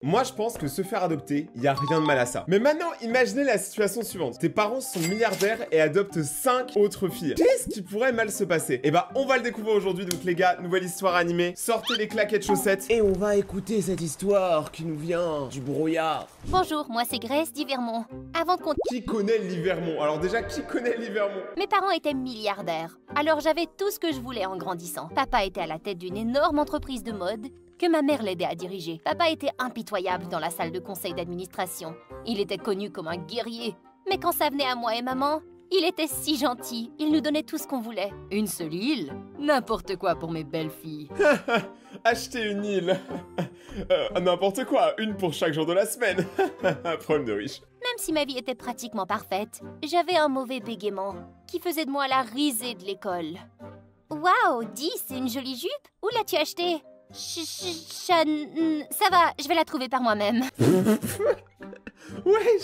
Moi, je pense que se faire adopter, il y a rien de mal à ça. Mais maintenant, imaginez la situation suivante. Tes parents sont milliardaires et adoptent 5 autres filles. Qu'est-ce qui pourrait mal se passer? Eh bah, on va le découvrir aujourd'hui. Donc les gars, nouvelle histoire animée. Sortez les claquettes chaussettes. Et on va écouter cette histoire qui nous vient du brouillard. Bonjour, moi c'est Grace d'Yvermont. Avant qu'on... Qui connaît l'Yvermont? Alors déjà, qui connaît l'Yvermont? Mes parents étaient milliardaires, alors j'avais tout ce que je voulais en grandissant. Papa était à la tête d'une énorme entreprise de mode que ma mère l'aidait à diriger. Papa était impitoyable dans la salle de conseil d'administration. Il était connu comme un guerrier. Mais quand ça venait à moi et maman, il était si gentil. Il nous donnait tout ce qu'on voulait. Une seule île? N'importe quoi pour mes belles filles. Acheter une île. N'importe quoi, une pour chaque jour de la semaine. Problème de riche. Même si ma vie était pratiquement parfaite, j'avais un mauvais bégaiement qui faisait de moi la risée de l'école. Waouh, dis, c'est une jolie jupe? Où l'as-tu achetée? Ça va, je vais la trouver par moi-même. Ouais,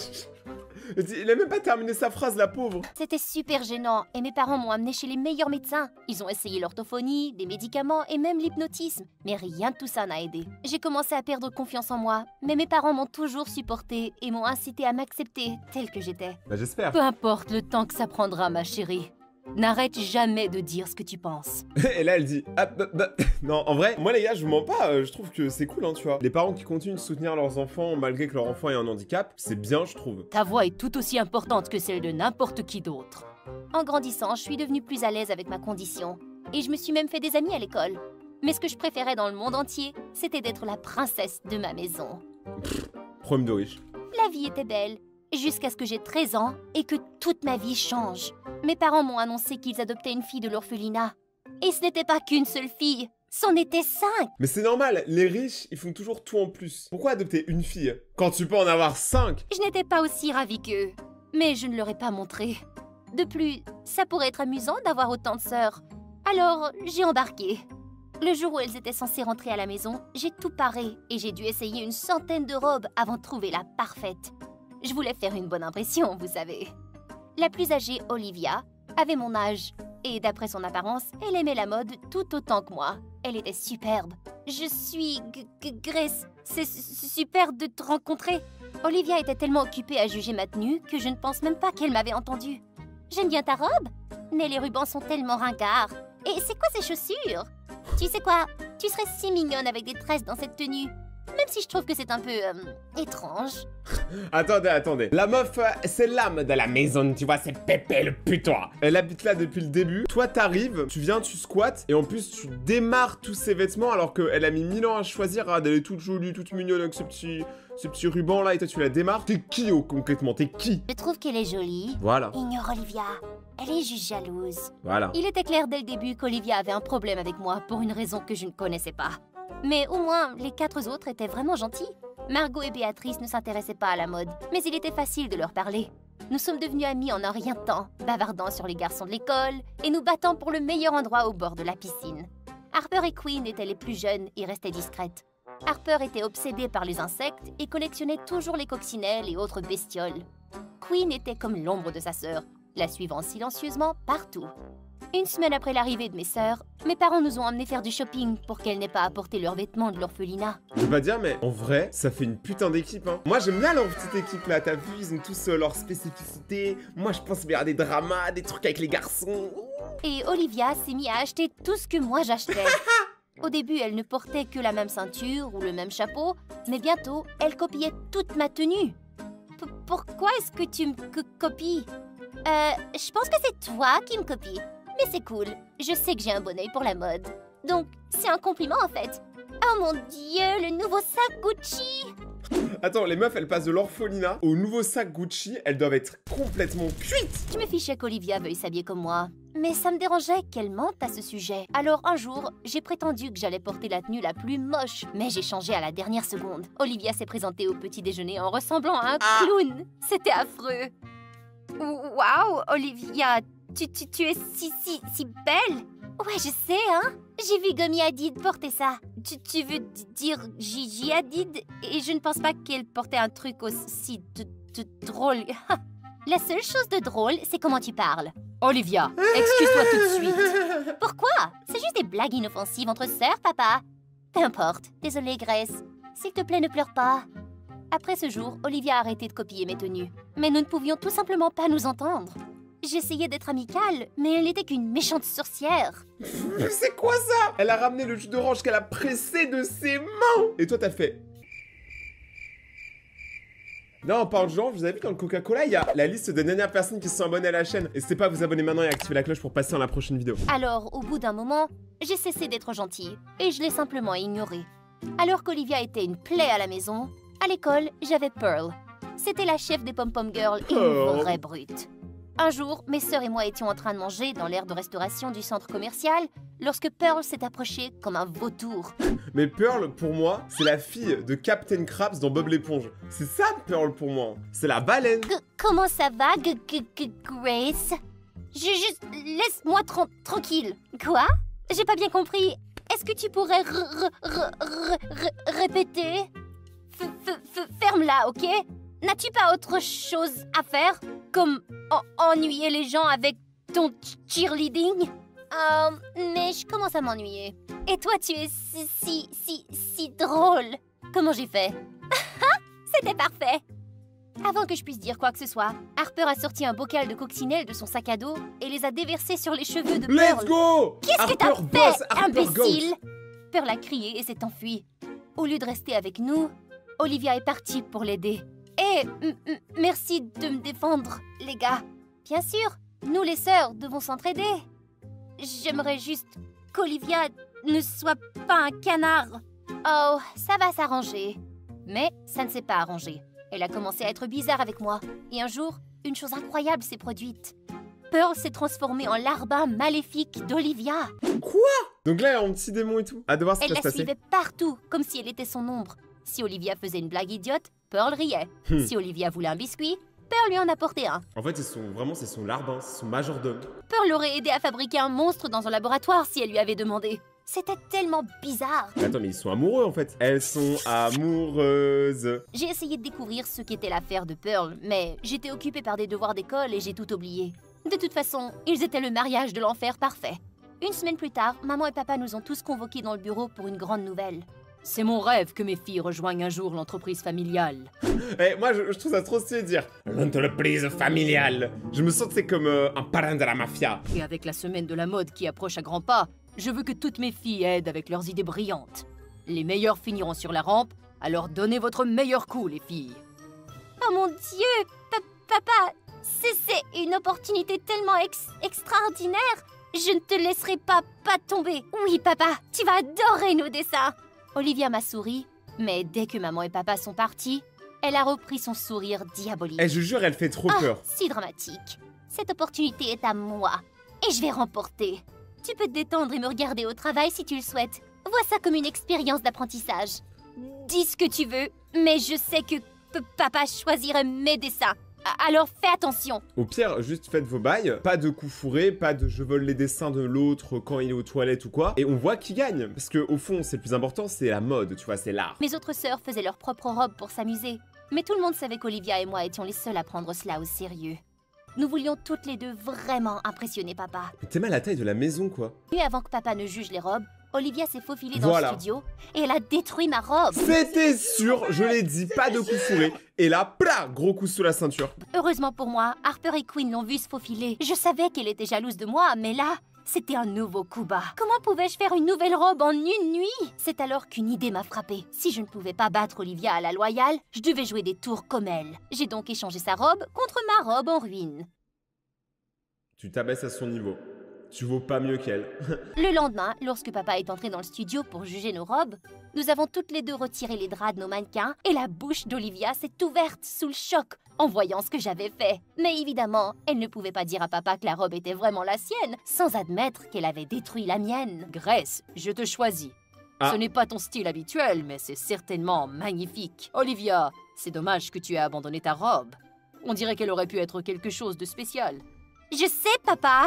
il a même pas terminé sa phrase, la pauvre. C'était super gênant et mes parents m'ont amené chez les meilleurs médecins. Ils ont essayé l'orthophonie, des médicaments et même l'hypnotisme. Mais rien de tout ça n'a aidé. J'ai commencé à perdre confiance en moi, mais mes parents m'ont toujours supportée et m'ont incité à m'accepter telle que j'étais. Bah j'espère. Peu importe le temps que ça prendra, ma chérie. N'arrête jamais de dire ce que tu penses. Et là, elle dit... Ah, bah. Non, en vrai, moi les gars, je vous mens pas, je trouve que c'est cool, hein, tu vois. Les parents qui continuent de soutenir leurs enfants malgré que leur enfant ait un handicap, c'est bien, je trouve. Ta voix est tout aussi importante que celle de n'importe qui d'autre. En grandissant, je suis devenue plus à l'aise avec ma condition. Et je me suis même fait des amis à l'école. Mais ce que je préférais dans le monde entier, c'était d'être la princesse de ma maison. Problème de riche. La vie était belle, jusqu'à ce que j'ai 13 ans et que toute ma vie change. Mes parents m'ont annoncé qu'ils adoptaient une fille de l'orphelinat. Et ce n'était pas qu'une seule fille, c'en était 5. Mais c'est normal, les riches, ils font toujours tout en plus. Pourquoi adopter une fille quand tu peux en avoir 5? Je n'étais pas aussi ravie qu'eux, mais je ne leur ai pas montré. De plus, ça pourrait être amusant d'avoir autant de sœurs. Alors, j'ai embarqué. Le jour où elles étaient censées rentrer à la maison, j'ai tout paré et j'ai dû essayer une centaine de robes avant de trouver la parfaite. Je voulais faire une bonne impression, vous savez. La plus âgée, Olivia, avait mon âge. Et d'après son apparence, elle aimait la mode tout autant que moi. Elle était superbe. Je suis Grace. C'est super de te rencontrer. Olivia était tellement occupée à juger ma tenue que je ne pense même pas qu'elle m'avait entendue. J'aime bien ta robe, mais les rubans sont tellement ringards. Et c'est quoi ces chaussures? Tu sais quoi? Tu serais si mignonne avec des tresses dans cette tenue. Même si je trouve que c'est un peu étrange. Attendez. La meuf, c'est l'âme de la maison, tu vois, c'est Pépé le putois. Elle habite là depuis le début. Toi, t'arrives, tu viens, tu squattes, et en plus, tu démarres tous ses vêtements alors qu'elle a mis 1000 ans à choisir. Regarde, elle est toute jolie, toute mignonne avec ce petit ruban là, et toi, tu la démarres. T'es qui, concrètement? T'es qui? Je trouve qu'elle est jolie. Voilà. Ignore Olivia. Elle est juste jalouse. Voilà. Il était clair dès le début qu'Olivia avait un problème avec moi pour une raison que je ne connaissais pas. Mais au moins, les 4 autres étaient vraiment gentils. Margot et Béatrice ne s'intéressaient pas à la mode, mais il était facile de leur parler. Nous sommes devenus amis en un rien de temps, bavardant sur les garçons de l'école et nous battant pour le meilleur endroit au bord de la piscine. Harper et Queen étaient les plus jeunes et restaient discrètes. Harper était obsédée par les insectes et collectionnait toujours les coccinelles et autres bestioles. Queen était comme l'ombre de sa sœur, la suivant silencieusement partout. Une semaine après l'arrivée de mes sœurs, mes parents nous ont emmenés faire du shopping pour qu'elles n'aient pas à porter leurs vêtements de l'orphelinat. Je veux pas dire, mais en vrai, ça fait une putain d'équipe, hein. Moi, j'aime bien leur petite équipe, là. T'as vu, ils ont tous leurs spécificités. Moi, je pense vers des dramas, des trucs avec les garçons. Et Olivia s'est mise à acheter tout ce que moi j'achetais. Au début, elle ne portait que la même ceinture ou le même chapeau, mais bientôt, elle copiait toute ma tenue. Pourquoi est-ce que tu me copies? Je pense que c'est toi qui me copies. Mais c'est cool, je sais que j'ai un bon œil pour la mode. Donc, c'est un compliment en fait. Oh mon Dieu, le nouveau sac Gucci! Attends, les meufs, elles passent de l'orphelinat au nouveau sac Gucci, elles doivent être complètement cuites! Je me fichais qu'Olivia veuille s'habiller comme moi. Mais ça me dérangeait qu'elle mente à ce sujet. Alors un jour, j'ai prétendu que j'allais porter la tenue la plus moche. Mais j'ai changé à la dernière seconde. Olivia s'est présentée au petit déjeuner en ressemblant à un clown. C'était affreux. Waouh, Olivia, tu es si belle. Ouais, je sais, hein. J'ai vu Gommi Hadid porter ça. Tu veux dire Gigi Hadid? Et je ne pense pas qu'elle portait un truc aussi drôle. La seule chose de drôle, c'est comment tu parles. Olivia, excuse-toi tout de suite. Pourquoi? C'est juste des blagues inoffensives entre sœurs, papa. Peu importe. Désolée, Grace. S'il te plaît, ne pleure pas. Après ce jour, Olivia a arrêté de copier mes tenues. Mais nous ne pouvions tout simplement pas nous entendre. J'essayais d'être amicale, mais elle n'était qu'une méchante sorcière. C'est quoi ça? Elle a ramené le jus d'orange qu'elle a pressé de ses mains. Et toi, t'as fait... Non, en parlant de genre, vous avez vu dans le Coca-Cola, il y a la liste des dernières personnes qui se sont abonnées à la chaîne. N'hésitez pas à vous abonner maintenant et activer la cloche pour passer dans la prochaine vidéo. Alors, au bout d'un moment, j'ai cessé d'être gentille et je l'ai simplement ignorée. Alors qu'Olivia était une plaie à la maison, à l'école, j'avais Pearl. C'était la chef des Pom-Pom Girls et une vraie brute. Un jour, mes sœurs et moi étions en train de manger dans l'aire de restauration du centre commercial lorsque Pearl s'est approchée comme un vautour. Mais Pearl, pour moi, c'est la fille de Captain Krabs dans Bob l'éponge. C'est ça, Pearl, pour moi. C'est la baleine. Comment ça va, Grace? Juste laisse-moi tranquille. Quoi? J'ai pas bien compris. Est-ce que tu pourrais répéter? Ferme-la, ok? N'as-tu pas autre chose à faire? Comme ennuyer les gens avec ton cheerleading? Mais je commence à m'ennuyer. Et toi, tu es si drôle. Comment j'ai fait? C'était parfait. Avant que je puisse dire quoi que ce soit, Harper a sorti un bocal de coccinelle de son sac à dos et les a déversés sur les cheveux de Pearl. Let's go! Qu'est-ce que t'as fait, imbécile? Pearl a crié et s'est enfuie. Au lieu de rester avec nous, Olivia est partie pour l'aider. Et merci de me défendre, les gars. Bien sûr, nous les sœurs devons s'entraider. J'aimerais juste qu'Olivia ne soit pas un canard. Oh, ça va s'arranger. Mais ça ne s'est pas arrangé. Elle a commencé à être bizarre avec moi. Et un jour, une chose incroyable s'est produite. Pearl s'est transformée en larbin maléfique d'Olivia. Quoi? Donc là, elle a un petit démon et tout. À devoir ce qui Elle va se la passer. suivait partout, comme si elle était son ombre. Si Olivia faisait une blague idiote, Pearl riait. Si Olivia voulait un biscuit, Pearl lui en apportait un. En fait, c'est son larbin, c'est son majordome. Pearl l'aurait aidé à fabriquer un monstre dans un laboratoire si elle lui avait demandé. C'était tellement bizarre. Mais attends, mais ils sont amoureux en fait. Elles sont amoureuses. J'ai essayé de découvrir ce qu'était l'affaire de Pearl, mais j'étais occupée par des devoirs d'école et j'ai tout oublié. De toute façon, ils étaient le mariage de l'enfer parfait. Une semaine plus tard, maman et papa nous ont tous convoqués dans le bureau pour une grande nouvelle. C'est mon rêve que mes filles rejoignent un jour l'entreprise familiale. Eh, moi, je trouve ça trop stylé de dire l'entreprise familiale. Je me sens, c'est comme un parrain de la mafia. Et avec la semaine de la mode qui approche à grands pas, je veux que toutes mes filles aident avec leurs idées brillantes. Les meilleures finiront sur la rampe, alors donnez votre meilleur coup, les filles. Oh mon Dieu, papa, c'est une opportunité tellement extraordinaire. Je ne te laisserai pas tomber. Oui, papa, tu vas adorer nos dessins. Olivia m'a souri, mais dès que maman et papa sont partis, elle a repris son sourire diabolique. Eh, je jure, elle fait trop peur. Si dramatique. Cette opportunité est à moi, et je vais remporter. Tu peux te détendre et me regarder au travail si tu le souhaites. Vois ça comme une expérience d'apprentissage. Dis ce que tu veux, mais je sais que papa choisirait mes dessins. Alors fais attention. Au pire, juste faites vos bails. Pas de coups fourrés, pas de je vole les dessins de l'autre quand il est aux toilettes ou quoi. Et on voit qui gagne. Parce que au fond, c'est le plus important, c'est la mode, tu vois, c'est l'art. Mes autres sœurs faisaient leur propre robe pour s'amuser. Mais tout le monde savait qu'Olivia et moi étions les seuls à prendre cela au sérieux. Nous voulions toutes les deux vraiment impressionner papa. Mais t'es mal à la taille de la maison, quoi. Et avant que papa ne juge les robes, Olivia s'est faufilée Voilà. dans le studio et elle a détruit ma robe. C'était sûr, je l'ai dit, pas de coups fourrés. Et là, plah, gros coup sous la ceinture. Heureusement pour moi, Harper et Quinn l'ont vue se faufiler. Je savais qu'elle était jalouse de moi, mais là, c'était un nouveau coup bas. Comment pouvais-je faire une nouvelle robe en une nuit? C'est alors qu'une idée m'a frappée. Si je ne pouvais pas battre Olivia à la loyale, je devais jouer des tours comme elle. J'ai donc échangé sa robe contre ma robe en ruine. Tu t'abaisses à son niveau. Tu vaux pas mieux qu'elle. Le lendemain, lorsque papa est entré dans le studio pour juger nos robes, nous avons toutes les deux retiré les draps de nos mannequins et la bouche d'Olivia s'est ouverte sous le choc en voyant ce que j'avais fait. Mais évidemment, elle ne pouvait pas dire à papa que la robe était vraiment la sienne sans admettre qu'elle avait détruit la mienne. Grace, je te choisis. Ah. Ce n'est pas ton style habituel, mais c'est certainement magnifique. Olivia, c'est dommage que tu aies abandonné ta robe. On dirait qu'elle aurait pu être quelque chose de spécial. Je sais, papa.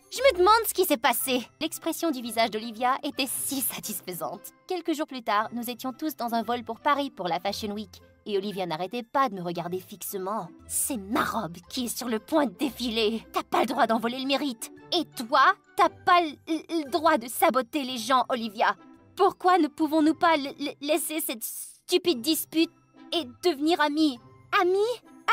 Je me demande ce qui s'est passé. L'expression du visage d'Olivia était si satisfaisante. Quelques jours plus tard, nous étions tous dans un vol pour Paris pour la Fashion Week. Et Olivia n'arrêtait pas de me regarder fixement. C'est ma robe qui est sur le point de défiler. T'as pas le droit d'en voler le mérite. Et toi, t'as pas le droit de saboter les gens, Olivia. Pourquoi ne pouvons-nous pas laisser cette stupide dispute et devenir amie. Amie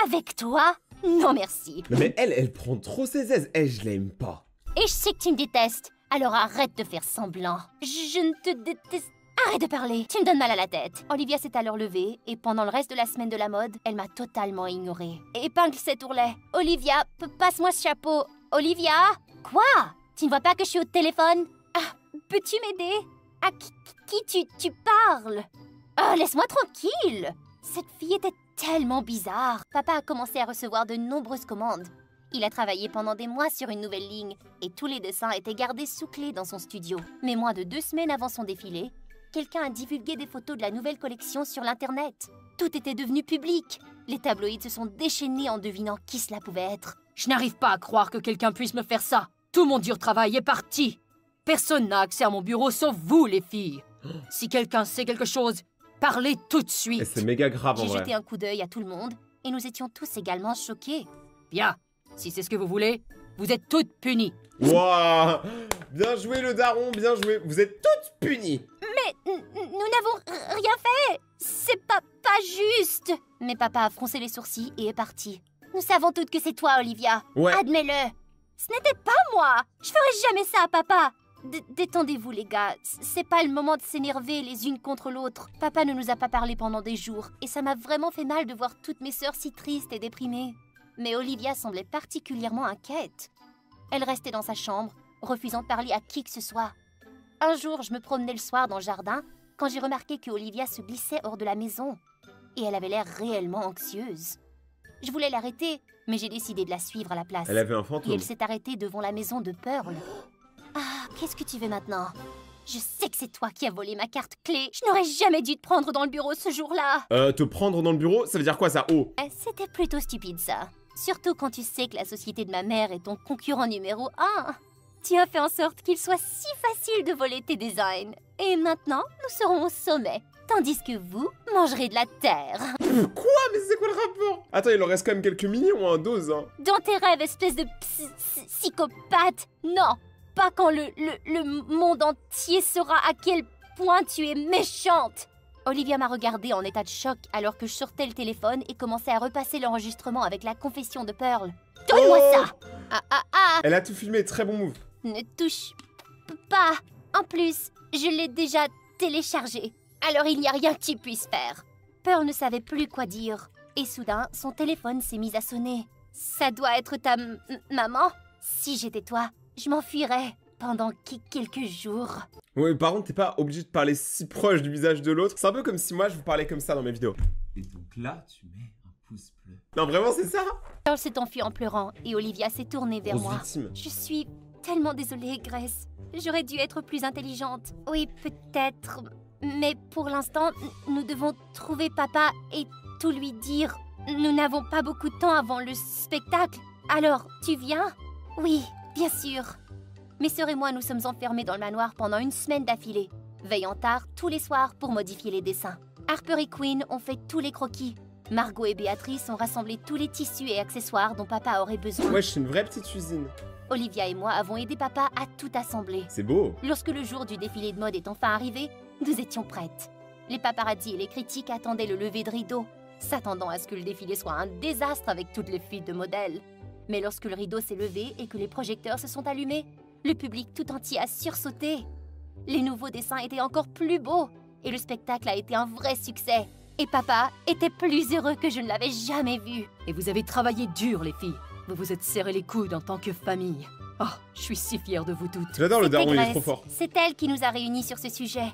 avec toi? Non merci. Non, mais elle prend trop ses aises. Je l'aime pas. Et je sais que tu me détestes, alors arrête de faire semblant. Je ne te déteste... Arrête de parler, tu me donnes mal à la tête. Olivia s'est alors levée, et pendant le reste de la semaine de la mode, elle m'a totalement ignorée. Épingle cet ourlet. Olivia, passe-moi ce chapeau. Olivia? Quoi? Tu ne vois pas que je suis au téléphone? Ah, peux-tu m'aider? À qui tu parles? Oh, laisse-moi tranquille. Cette fille était tellement bizarre. Papa a commencé à recevoir de nombreuses commandes. Il a travaillé pendant des mois sur une nouvelle ligne, et tous les dessins étaient gardés sous clé dans son studio. Mais moins de 2 semaines avant son défilé, quelqu'un a divulgué des photos de la nouvelle collection sur l'internet. Tout était devenu public. Les tabloïds se sont déchaînés en devinant qui cela pouvait être. Je n'arrive pas à croire que quelqu'un puisse me faire ça. Tout mon dur travail est parti. Personne n'a accès à mon bureau sauf vous, les filles. Si quelqu'un sait quelque chose, parlez tout de suite. Et c'est méga grave en J'ai vrai. jeté un coup d'œil à tout le monde, et nous étions tous également choqués. Bien, si c'est ce que vous voulez, vous êtes toutes punies. Wouah! Bien joué le daron, bien joué. Vous êtes toutes punies. Mais nous n'avons rien fait. C'est pas juste. Mais papa a froncé les sourcils et est parti. Nous savons toutes que c'est toi, Olivia. Ouais. Admets-le. Ce n'était pas moi. Je ferais jamais ça à papa. Détendez-vous, les gars. C'est pas le moment de s'énerver les unes contre l'autre. Papa ne nous a pas parlé pendant des jours, et ça m'a vraiment fait mal de voir toutes mes sœurs si tristes et déprimées. Mais Olivia semblait particulièrement inquiète. Elle restait dans sa chambre, refusant de parler à qui que ce soit. Un jour, je me promenais le soir dans le jardin quand j'ai remarqué que Olivia se glissait hors de la maison. Et elle avait l'air réellement anxieuse. Je voulais l'arrêter, mais j'ai décidé de la suivre à la place. Elle avait un Et fantôme. elle s'est arrêtée devant la maison de Pearl. Ah, qu'est-ce que tu veux maintenant? Je sais que c'est toi qui as volé ma carte clé. Je n'aurais jamais dû te prendre dans le bureau ce jour-là. Te prendre dans le bureau, ça veut dire quoi ça? Oh. C'était plutôt stupide ça. Surtout quand tu sais que la société de ma mère est ton concurrent numéro 1. Tu as fait en sorte qu'il soit si facile de voler tes designs. Et maintenant, nous serons au sommet. Tandis que vous mangerez de la terre. Quoi? Mais c'est quoi le rapport? Attends, il en reste quand même quelques millions en dose, hein. Dans tes rêves, espèce de psychopathe. Non, pas quand le monde entier saura à quel point tu es méchante. Olivia m'a regardée en état de choc alors que je sortais le téléphone et commençais à repasser l'enregistrement avec la confession de Pearl. Donne-moi ça! Elle a tout filmé, très bon move. Ne touche pas. En plus, je l'ai déjà téléchargé. Alors il n'y a rien que tu puisses faire. Pearl ne savait plus quoi dire. Et soudain, son téléphone s'est mis à sonner. Ça doit être ta maman? Si j'étais toi, je m'enfuirais pendant quelques jours. Ouais, par contre, t'es pas obligé de parler si proche du visage de l'autre. C'est un peu comme si moi, je vous parlais comme ça dans mes vidéos. Et donc là, tu mets un pouce bleu. Non, vraiment, c'est ça? Pearl s'est enfuie en pleurant et Olivia s'est tournée vers Grosse moi. victime. Je suis tellement désolée, Grace. J'aurais dû être plus intelligente. Oui, peut-être. Mais pour l'instant, nous devons trouver papa et tout lui dire. Nous n'avons pas beaucoup de temps avant le spectacle. Alors, tu viens? Oui, bien sûr. Mes sœurs et moi nous sommes enfermés dans le manoir pendant 1 semaine d'affilée, veillant tard tous les soirs pour modifier les dessins. Harper et Quinn ont fait tous les croquis. Margot et Béatrice ont rassemblé tous les tissus et accessoires dont papa aurait besoin. Ouais, je suis une vraie petite usine. Olivia et moi avons aidé papa à tout assembler. C'est beau. Lorsque le jour du défilé de mode est enfin arrivé, nous étions prêtes. Les paparazzis et les critiques attendaient le lever de rideau, s'attendant à ce que le défilé soit un désastre avec toutes les filles de modèles. Mais lorsque le rideau s'est levé et que les projecteurs se sont allumés, le public tout entier a sursauté. Les nouveaux dessins étaient encore plus beaux et le spectacle a été un vrai succès. Et papa était plus heureux que je ne l'avais jamais vu. Et vous avez travaillé dur, les filles. Vous vous êtes serré les coudes en tant que famille. Oh, je suis si fière de vous toutes. J'adore le C'était daron, il est Grace. trop fort. C'est elle qui nous a réunis sur ce sujet.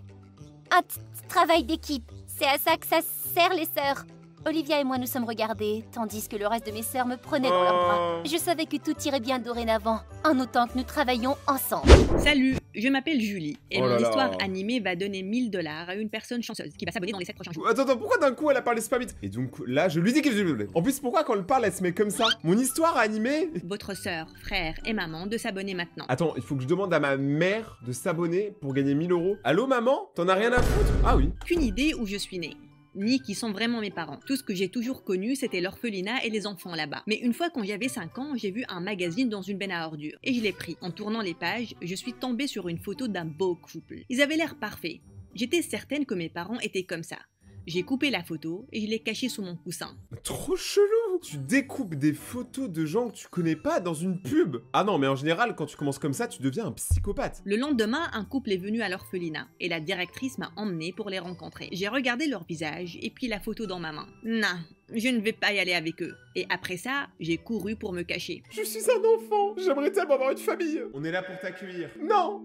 Un travail d'équipe. C'est à ça que ça sert, les sœurs. Olivia et moi nous sommes regardés, tandis que le reste de mes sœurs me prenaient dans leurs bras. Je savais que tout irait bien dorénavant, en autant que nous travaillions ensemble. Salut, je m'appelle Julie et Oh là mon là. histoire animée va donner 1000 $ à une personne chanceuse qui va s'abonner dans les 7 prochains jours. Attends, pourquoi d'un coup elle a parlé super vite? Et donc là, je lui dis que... En plus, pourquoi quand elle parle, elle se met comme ça? Mon histoire animée? Votre sœur, frère et maman de s'abonner maintenant. Attends, il faut que je demande à ma mère de s'abonner pour gagner 1000 €. Allô maman? T'en as rien à foutre? Ah oui. Aucune idée où je suis née, ni qui sont vraiment mes parents. Tout ce que j'ai toujours connu, c'était l'orphelinat et les enfants là-bas. Mais une fois quand j'avais 5 ans, j'ai vu un magazine dans une benne à ordures. Et je l'ai pris. En tournant les pages, je suis tombée sur une photo d'un beau couple. Ils avaient l'air parfaits. J'étais certaine que mes parents étaient comme ça. J'ai coupé la photo et je l'ai cachée sous mon coussin. Trop chelou. Tu découpes des photos de gens que tu connais pas dans une pub. Ah non, mais en général, quand tu commences comme ça, tu deviens un psychopathe. Le lendemain, un couple est venu à l'orphelinat et la directrice m'a emmenée pour les rencontrer. J'ai regardé leur visage et pris la photo dans ma main. Non, je ne vais pas y aller avec eux. Et après ça, j'ai couru pour me cacher. Je suis un enfant. J'aimerais tellement avoir une famille. On est là pour t'accueillir. Non.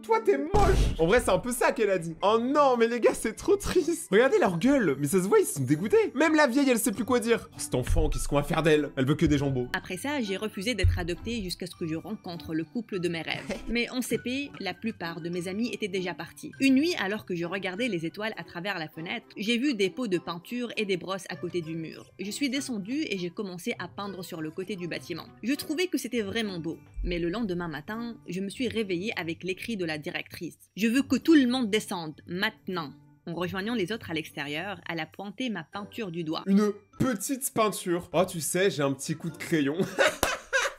Toi, t'es moche. En vrai, c'est un peu ça qu'elle a dit. Oh non, mais les gars, c'est trop triste. Regardez leur gueule. Mais ça se voit, ils sont dégoûtés. Même la vieille, elle sait plus quoi dire. Oh, cet enfant, qu'est-ce qu'on va faire d'elle? Elle veut que des jambons. Après ça, j'ai refusé d'être adoptée jusqu'à ce que je rencontre le couple de mes rêves. Mais en CP, la plupart de mes amis étaient déjà partis. Une nuit, alors que je regardais les étoiles à travers la fenêtre, j'ai vu des pots de peinture et des brosses à côté du mur. Je suis descendue et j'ai commencé à peindre sur le côté du bâtiment. Je trouvais que c'était vraiment beau. Mais le lendemain matin, je me suis réveillée avec l'écrit de la directrice. Je veux que tout le monde descende, maintenant. En rejoignant les autres à l'extérieur, elle a pointé ma peinture du doigt. Une petite peinture. Oh, tu sais, j'ai un petit coup de crayon.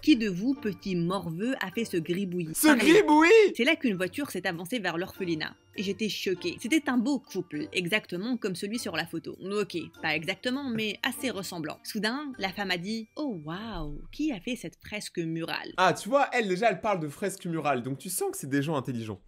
Qui de vous, petit morveux, a fait ce gribouillis? Ce gribouillis! C'est là qu'une voiture s'est avancée vers l'orphelinat. Et j'étais choquée. C'était un beau couple, exactement comme celui sur la photo. Ok, pas exactement, mais assez ressemblant. Soudain, la femme a dit « Oh waouh, qui a fait cette fresque murale ?» Ah, tu vois, elle déjà, elle parle de fresque murale, donc tu sens que c'est des gens intelligents.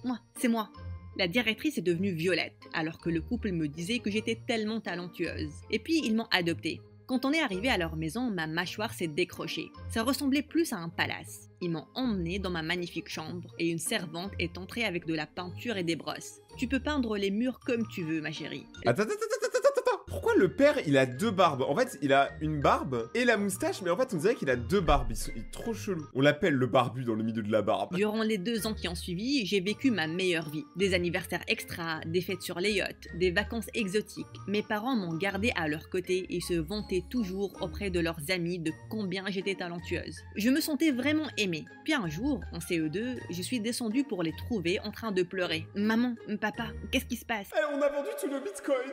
Moi, c'est moi. La directrice est devenue violette, alors que le couple me disait que j'étais tellement talentueuse. Et puis, ils m'ont adoptée. Quand on est arrivé à leur maison, ma mâchoire s'est décrochée. Ça ressemblait plus à un palace. Ils m'ont emmenée dans ma magnifique chambre et une servante est entrée avec de la peinture et des brosses. Tu peux peindre les murs comme tu veux, ma chérie. Attends. Pourquoi le père, il a deux barbes? En fait, il a une barbe et la moustache, mais en fait, on dirait qu'il a deux barbes. Il est trop chelou. On l'appelle le barbu dans le milieu de la barbe. Durant les 2 ans qui ont suivi, j'ai vécu ma meilleure vie. Des anniversaires extra, des fêtes sur les yachts, des vacances exotiques. Mes parents m'ont gardée à leur côté et se vantaient toujours auprès de leurs amis de combien j'étais talentueuse. Je me sentais vraiment aimée. Puis un jour, en CE2, je suis descendue pour les trouver en train de pleurer. Maman, papa, qu'est-ce qui se passe? On a vendu tout le bitcoin.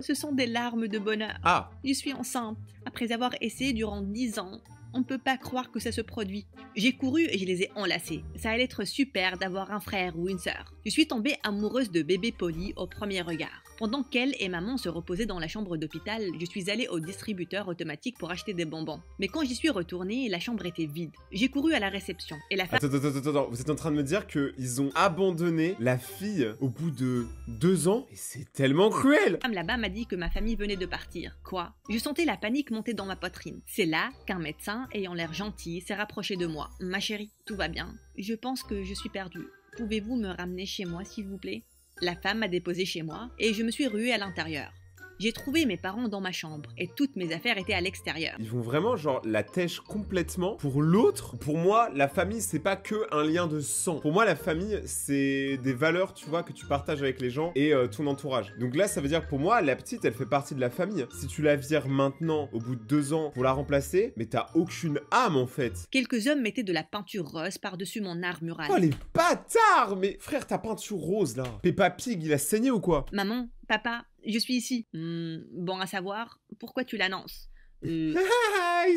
Ce sont des larmes de bonheur. Ah. Je suis enceinte. Après avoir essayé durant 10 ans, on ne peut pas croire que ça se produit. J'ai couru et je les ai enlacés. Ça allait être super d'avoir un frère ou une sœur. Je suis tombée amoureuse de bébé Polly au premier regard. Pendant qu'elle et maman se reposaient dans la chambre d'hôpital, je suis allée au distributeur automatique pour acheter des bonbons. Mais quand j'y suis retournée, la chambre était vide. J'ai couru à la réception et la femme... Attends, vous êtes en train de me dire qu'ils ont abandonné la fille au bout de 2 ans? Et c'est tellement cruel! La femme là-bas m'a dit que ma famille venait de partir. Quoi? Je sentais la panique monter dans ma poitrine. C'est là qu'un médecin, ayant l'air gentil, s'est rapproché de moi. Ma chérie, tout va bien. Je pense que je suis perdue. Pouvez-vous me ramener chez moi, s'il vous plaît? La femme m'a déposée chez moi et je me suis ruée à l'intérieur. J'ai trouvé mes parents dans ma chambre et toutes mes affaires étaient à l'extérieur. Ils vont vraiment genre la tèche complètement. Pour l'autre, pour moi, la famille c'est pas que un lien de sang. Pour moi, la famille c'est des valeurs, tu vois, que tu partages avec les gens et ton entourage. Donc là, ça veut dire que pour moi, la petite, elle fait partie de la famille. Si tu la vires maintenant, au bout de 2 ans, pour la remplacer, mais t'as aucune âme en fait. Quelques hommes mettaient de la peinture rose par-dessus mon art mural. Oh les bâtards! Mais frère, ta peinture rose là. Peppa Pig, il a saigné ou quoi? Maman, papa, je suis ici. Bon à savoir, pourquoi tu l'annonces? Ils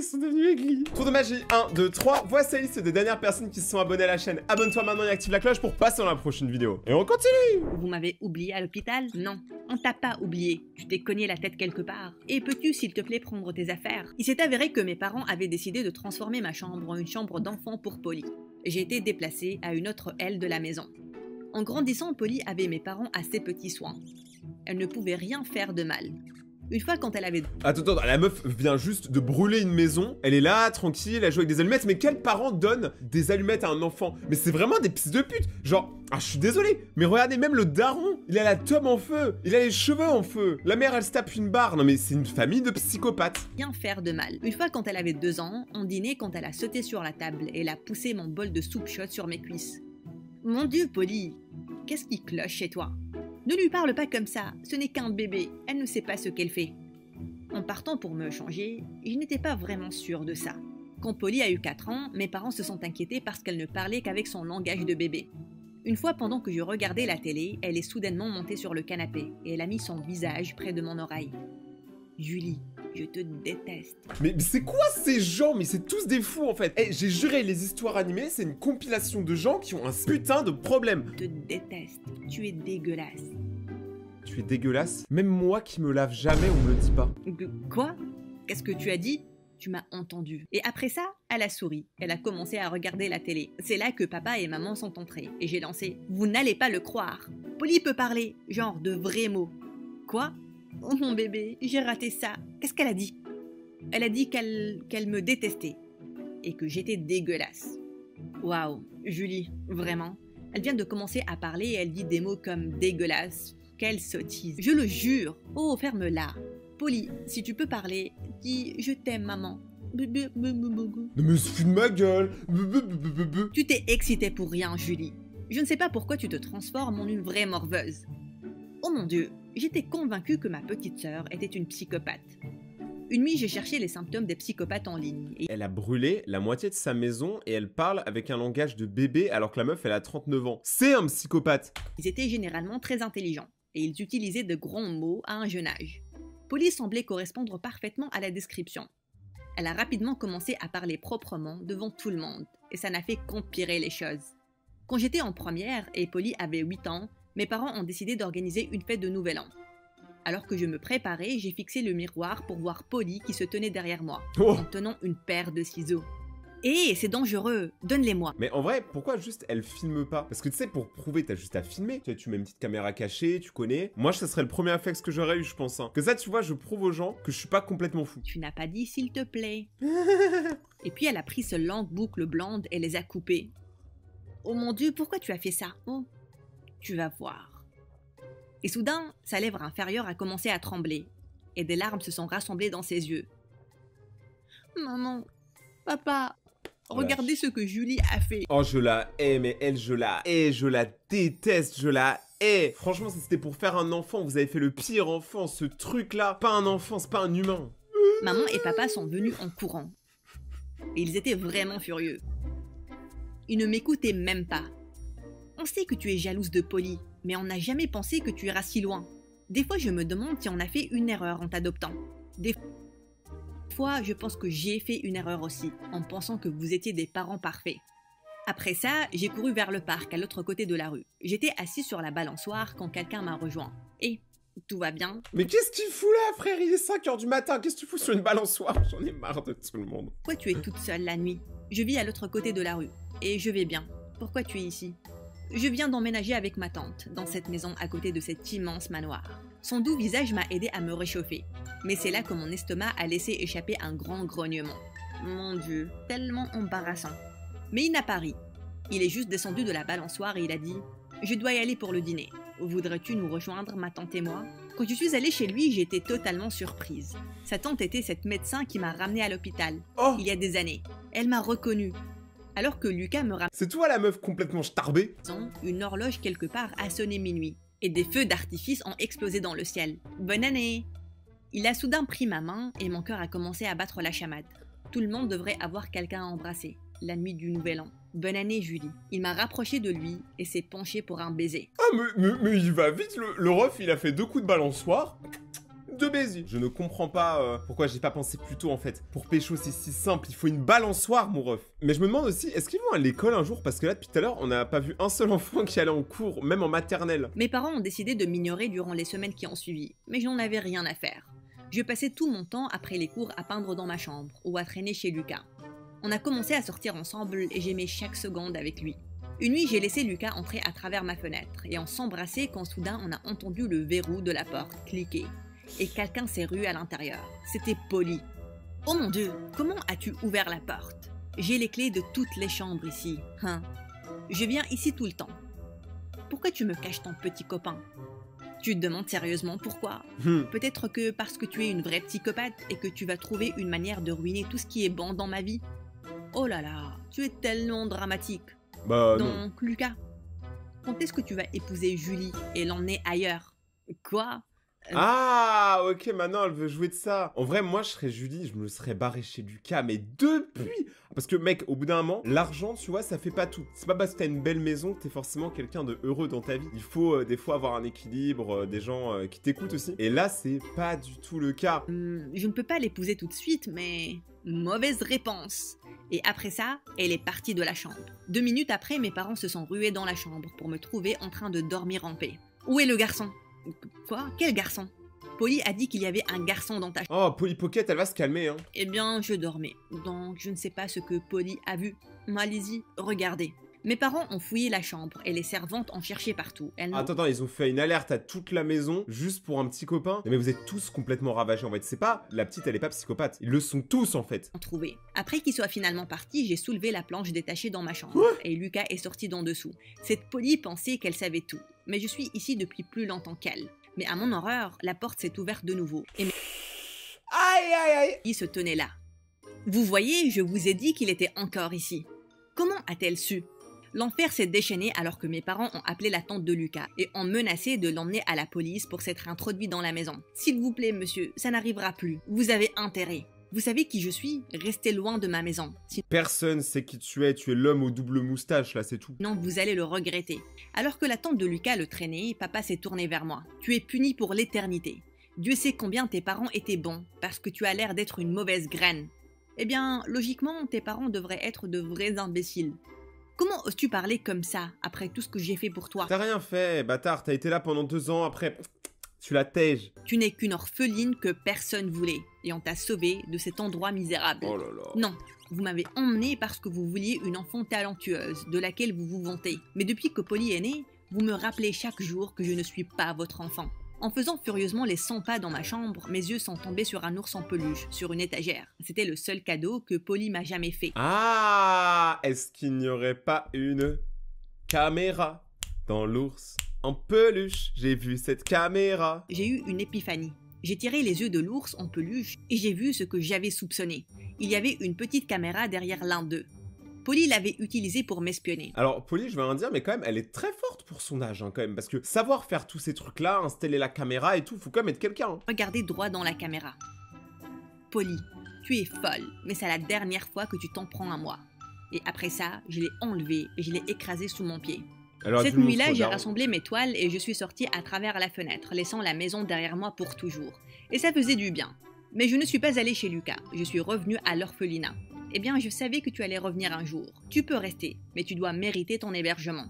sont devenus aigris. Tour de magie, 1, 2, 3. Voici la liste des dernières personnes qui se sont abonnées à la chaîne. Abonne-toi maintenant et active la cloche pour passer dans la prochaine vidéo. Et on continue. Vous m'avez oublié à l'hôpital? Non, on t'a pas oublié. Tu t'es cogné la tête quelque part. Et peux-tu, s'il te plaît, prendre tes affaires? Il s'est avéré que mes parents avaient décidé de transformer ma chambre en une chambre d'enfant pour Polly. J'ai été déplacée à une autre aile de la maison. En grandissant, Polly avait mes parents à ses petits soins. Elle ne pouvait rien faire de mal. Une fois quand elle avait... Attends, la meuf vient juste de brûler une maison. Elle est là, tranquille, elle joue avec des allumettes. Mais quel parent donne des allumettes à un enfant? Mais c'est vraiment des fils de pute. Genre, je suis désolé, mais regardez, même le daron, il a la tome en feu. Il a les cheveux en feu. La mère, elle se tape une barre. Non mais c'est une famille de psychopathes. Rien faire de mal. Une fois quand elle avait 2 ans, on dînait quand elle a sauté sur la table et elle a poussé mon bol de soupe chaude sur mes cuisses. Mon Dieu, Polly, qu'est-ce qui cloche chez toi? Ne lui parle pas comme ça, ce n'est qu'un bébé, elle ne sait pas ce qu'elle fait. En partant pour me changer, je n'étais pas vraiment sûre de ça. Quand Polly a eu 4 ans, mes parents se sont inquiétés parce qu'elle ne parlait qu'avec son langage de bébé. Une fois pendant que je regardais la télé, elle est soudainement montée sur le canapé et elle a mis son visage près de mon oreille. Julie, je te déteste. Mais c'est quoi ces gens? Mais c'est tous des fous en fait. J'ai juré, les histoires animées, c'est une compilation de gens qui ont un putain de problème. Je te déteste, tu es dégueulasse. Tu es dégueulasse. Même moi qui me lave jamais, on me le dit pas. Quoi? Qu'est-ce que tu as dit? Tu m'as entendu. Et après ça, elle a souri. Elle a commencé à regarder la télé. C'est là que papa et maman sont entrés. Et j'ai lancé « Vous n'allez pas le croire. Polly peut parler, genre de vrais mots. » Quoi? Oh mon bébé, j'ai raté ça. Qu'est-ce qu'elle a dit? Elle a dit qu'elle me détestait. Et que j'étais dégueulasse. Waouh, Julie, vraiment. Elle vient de commencer à parler et elle dit des mots comme dégueulasse. Quelle sottise. Je le jure. Oh, ferme-la. Polly, si tu peux parler, dis je t'aime, maman. Non mais se fout de ma gueule. Tu t'es excitée pour rien, Julie. Je ne sais pas pourquoi tu te transformes en une vraie morveuse. Oh mon Dieu, j'étais convaincue que ma petite sœur était une psychopathe. Une nuit, j'ai cherché les symptômes des psychopathes en ligne. Et Elle a brûlé la moitié de sa maison et elle parle avec un langage de bébé alors que la meuf elle a 39 ans. C'est un psychopathe. ils étaient généralement très intelligents. Et ils utilisaient de grands mots à un jeune âge. Polly semblait correspondre parfaitement à la description. Elle a rapidement commencé à parler proprement devant tout le monde. Et ça n'a fait qu'empirer les choses. Quand j'étais en première et Polly avait 8 ans, mes parents ont décidé d'organiser une fête de Nouvel An. Alors que je me préparais, j'ai fixé le miroir pour voir Polly qui se tenait derrière moi, Oh. en tenant une paire de ciseaux. Hé, c'est dangereux, donne-les-moi. Mais en vrai, pourquoi juste elle filme pas? Parce que tu sais, pour prouver, t'as juste à filmer. Tu mets une petite caméra cachée, tu connais. Moi, ça serait le premier réflexe que j'aurais eu, je pense. Hein. Que ça, tu vois, je prouve aux gens que je suis pas complètement fou. Tu n'as pas dit s'il te plaît. Et puis elle a pris ce longue boucle blonde et les a coupées. Oh mon Dieu, pourquoi tu as fait ça? Oh, tu vas voir. Et soudain, sa lèvre inférieure a commencé à trembler. Et des larmes se sont rassemblées dans ses yeux. Maman, papa, regardez ce que Julie a fait. Oh, je la hais, mais elle, je la hais, je la déteste, je la hais. Franchement, si c'était pour faire un enfant, vous avez fait le pire enfant, ce truc-là. Pas un enfant, c'est pas un humain. Maman et papa sont venus en courant. Et ils étaient vraiment furieux. Ils ne m'écoutaient même pas. On sait que tu es jalouse de Polly, mais on n'a jamais pensé que tu iras si loin. Des fois, je me demande si on a fait une erreur en t'adoptant. Des fois, je pense que j'ai fait une erreur aussi, en pensant que vous étiez des parents parfaits. Après ça, j'ai couru vers le parc, à l'autre côté de la rue. J'étais assis sur la balançoire quand quelqu'un m'a rejoint. Et tout va bien. Mais qu'est-ce qu'il fout là, frère? Il est 5h du matin, qu'est-ce que tu fous sur une balançoire? J'en ai marre de tout le monde. Pourquoi tu es toute seule la nuit? Je vis à l'autre côté de la rue. Et je vais bien. Pourquoi tu es ici? Je viens d'emménager avec ma tante, dans cette maison à côté de cet immense manoir. Son doux visage m'a aidé à me réchauffer. Mais c'est là que mon estomac a laissé échapper un grand grognement. Mon Dieu, tellement embarrassant. Mais il n'a pas ri. Il est juste descendu de la balançoire et il a dit « Je dois y aller pour le dîner. Voudrais-tu nous rejoindre, ma tante et moi ?» Quand je suis allée chez lui, j'étais totalement surprise. Sa tante était cette médecin qui m'a ramenée à l'hôpital, Oh, il y a des années. Elle m'a reconnue. Alors que Lucas me c'est toi la meuf complètement starbée? ramène, une horloge quelque part a sonné minuit. Et des feux d'artifice ont explosé dans le ciel. Bonne année! Il a soudain pris ma main et mon cœur a commencé à battre la chamade. Tout le monde devrait avoir quelqu'un à embrasser, la nuit du Nouvel An. Bonne année, Julie. Il m'a rapproché de lui et s'est penché pour un baiser. Ah, mais il va vite, le ref, il a fait 2 coups de balançoire. 2 baisers. Je ne comprends pas pourquoi j'ai pas pensé plus tôt en fait. Pour pécho, c'est si simple, il faut une balançoire, mon ref. Mais je me demande aussi, est-ce qu'ils vont à l'école un jour? Parce que là, depuis tout à l'heure, on n'a pas vu un seul enfant qui allait en cours, même en maternelle. Mes parents ont décidé de m'ignorer durant les semaines qui ont suivi, mais je n'en avais rien à faire. Je passais tout mon temps après les cours à peindre dans ma chambre ou à traîner chez Lucas. On a commencé à sortir ensemble et j'aimais chaque seconde avec lui. Une nuit, j'ai laissé Lucas entrer à travers ma fenêtre et on s'embrassait quand soudain on a entendu le verrou de la porte cliquer. Et quelqu'un s'est rué à l'intérieur. C'était Polly. Oh mon Dieu, comment as-tu ouvert la porte? J'ai les clés de toutes les chambres ici. Hein? Je viens ici tout le temps. Pourquoi tu me caches ton petit copain? Tu te demandes sérieusement pourquoi? Peut-être que parce que tu es une vraie psychopathe et que tu vas trouver une manière de ruiner tout ce qui est bon dans ma vie. Oh là là, tu es tellement dramatique. Bah non. Donc, Lucas, quand est-ce que tu vas épouser Julie et l'emmener ailleurs? Quoi? Ah, ok, maintenant elle veut jouer de ça. En vrai, moi je serais Julie, je me serais barré chez Lucas, mais depuis. Parce que mec, au bout d'un moment, l'argent, tu vois, ça fait pas tout. C'est pas parce que t'as une belle maison que t'es forcément quelqu'un de heureux dans ta vie. Il faut des fois avoir un équilibre, des gens qui t'écoutent aussi. Et là, c'est pas du tout le cas. Je ne peux pas l'épouser tout de suite, mais... Mauvaise réponse. Et après ça, elle est partie de la chambre. 2 minutes après, mes parents se sont rués dans la chambre pour me trouver en train de dormir en paix. Où est le garçon? Quoi? Quel garçon? Polly a dit qu'il y avait un garçon dans ta chambre. Oh, Polly Pocket, elle va se calmer, hein. Eh bien, je dormais, donc je ne sais pas ce que Polly a vu. Allez-y, regardez. Mes parents ont fouillé la chambre et les servantes ont cherché partout. Elles n'ont Attends, ils ont fait une alerte à toute la maison juste pour un petit copain. Mais vous êtes tous complètement ravagés en fait. C'est pas, la petite elle est pas psychopathe. Ils le sont tous en fait. trouvé. Après qu'il soit finalement parti, j'ai soulevé la planche détachée dans ma chambre. Quoi? Et Lucas est sorti d'en dessous. Cette Polly pensait qu'elle savait tout. Mais je suis ici depuis plus longtemps qu'elle. Mais à mon horreur, la porte s'est ouverte de nouveau. Et Aïe aïe aïe. il se tenait là. Vous voyez, je vous ai dit qu'il était encore ici. Comment a-t-elle su? L'enfer s'est déchaîné alors que mes parents ont appelé la tante de Lucas et ont menacé de l'emmener à la police pour s'être introduit dans la maison. S'il vous plaît, monsieur, ça n'arrivera plus. Vous avez intérêt. Vous savez qui je suis? Restez loin de ma maison. Personne sait qui tu es l'homme aux double moustache là, c'est tout. Sinon, vous allez le regretter. Alors que la tante de Lucas le traînait, papa s'est tourné vers moi. Tu es puni pour l'éternité. Dieu sait combien tes parents étaient bons, parce que tu as l'air d'être une mauvaise graine. Eh bien, logiquement, tes parents devraient être de vrais imbéciles. Comment oses-tu parler comme ça, après tout ce que j'ai fait pour toi? T'as rien fait, bâtard, t'as été là pendant 2 ans, après, tu la tèges. Tu n'es qu'une orpheline que personne voulait, et on t'a sauvé de cet endroit misérable. Oh là là. Non, vous m'avez emmené parce que vous vouliez une enfant talentueuse, de laquelle vous vous vantez. Mais depuis que Polly est née, vous me rappelez chaque jour que je ne suis pas votre enfant. En faisant furieusement les 100 pas dans ma chambre, mes yeux sont tombés sur un ours en peluche, sur une étagère. C'était le seul cadeau que Polly m'a jamais fait. Ah, est-ce qu'il n'y aurait pas une caméra dans l'ours en peluche? J'ai vu cette caméra. J'ai eu une épiphanie. J'ai tiré les yeux de l'ours en peluche et j'ai vu ce que j'avais soupçonné. Il y avait une petite caméra derrière l'un d'eux. Polly l'avait utilisée pour m'espionner. Alors, Polly, je vais rien dire, mais quand même, elle est très forte pour son âge, hein, quand même. Parce que savoir faire tous ces trucs-là, installer la caméra et tout, faut quand même être quelqu'un. Hein. Regardez droit dans la caméra. Polly, tu es folle, mais c'est la dernière fois que tu t'en prends à moi. Et après ça, je l'ai enlevé et je l'ai écrasé sous mon pied. Cette nuit-là, j'ai rassemblé mes toiles et je suis sortie à travers la fenêtre, laissant la maison derrière moi pour toujours. Et ça faisait du bien. Mais je ne suis pas allée chez Lucas, je suis revenue à l'orphelinat. Eh bien, je savais que tu allais revenir un jour. Tu peux rester, mais tu dois mériter ton hébergement.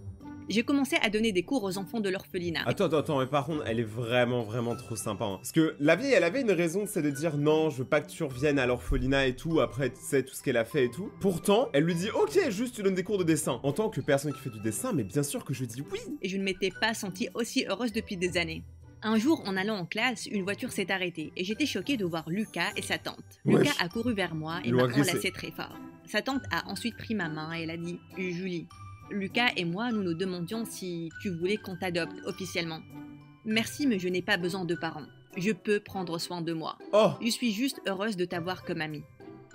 J'ai commencé à donner des cours aux enfants de l'orphelinat. Attends, mais par contre, elle est vraiment trop sympa. Hein. Parce que la vieille, elle avait une raison, c'est de dire non, je veux pas que tu reviennes à l'orphelinat et tout, après tu sais tout ce qu'elle a fait et tout. Pourtant, elle lui dit ok, juste tu donnes des cours de dessin. En tant que personne qui fait du dessin, mais bien sûr que je dis oui. Et je ne m'étais pas sentie aussi heureuse depuis des années. Un jour, en allant en classe, une voiture s'est arrêtée et j'étais choquée de voir Lucas et sa tante. Wesh. Lucas a couru vers moi et m'a enlacé très fort. Sa tante a ensuite pris ma main et elle a dit « Julie, Lucas et moi, nous nous demandions si tu voulais qu'on t'adopte officiellement. Merci, mais je n'ai pas besoin de parents. Je peux prendre soin de moi. Oh, Je suis juste heureuse de t'avoir comme amie. »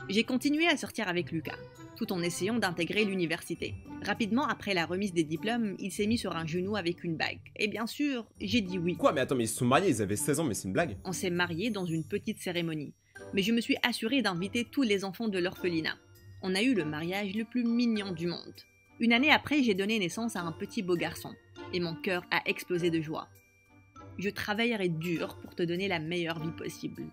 J'ai continué à sortir avec Lucas, tout en essayant d'intégrer l'université. Rapidement après la remise des diplômes, il s'est mis sur un genou avec une bague. Et bien sûr, j'ai dit oui. quoi, mais attends, mais ils se sont mariés, ils avaient 16 ans, mais c'est une blague. On s'est mariés dans une petite cérémonie. Mais je me suis assurée d'inviter tous les enfants de l'orphelinat. On a eu le mariage le plus mignon du monde. Une année après, j'ai donné naissance à un petit beau garçon. Et mon cœur a explosé de joie. Je travaillerai dur pour te donner la meilleure vie possible.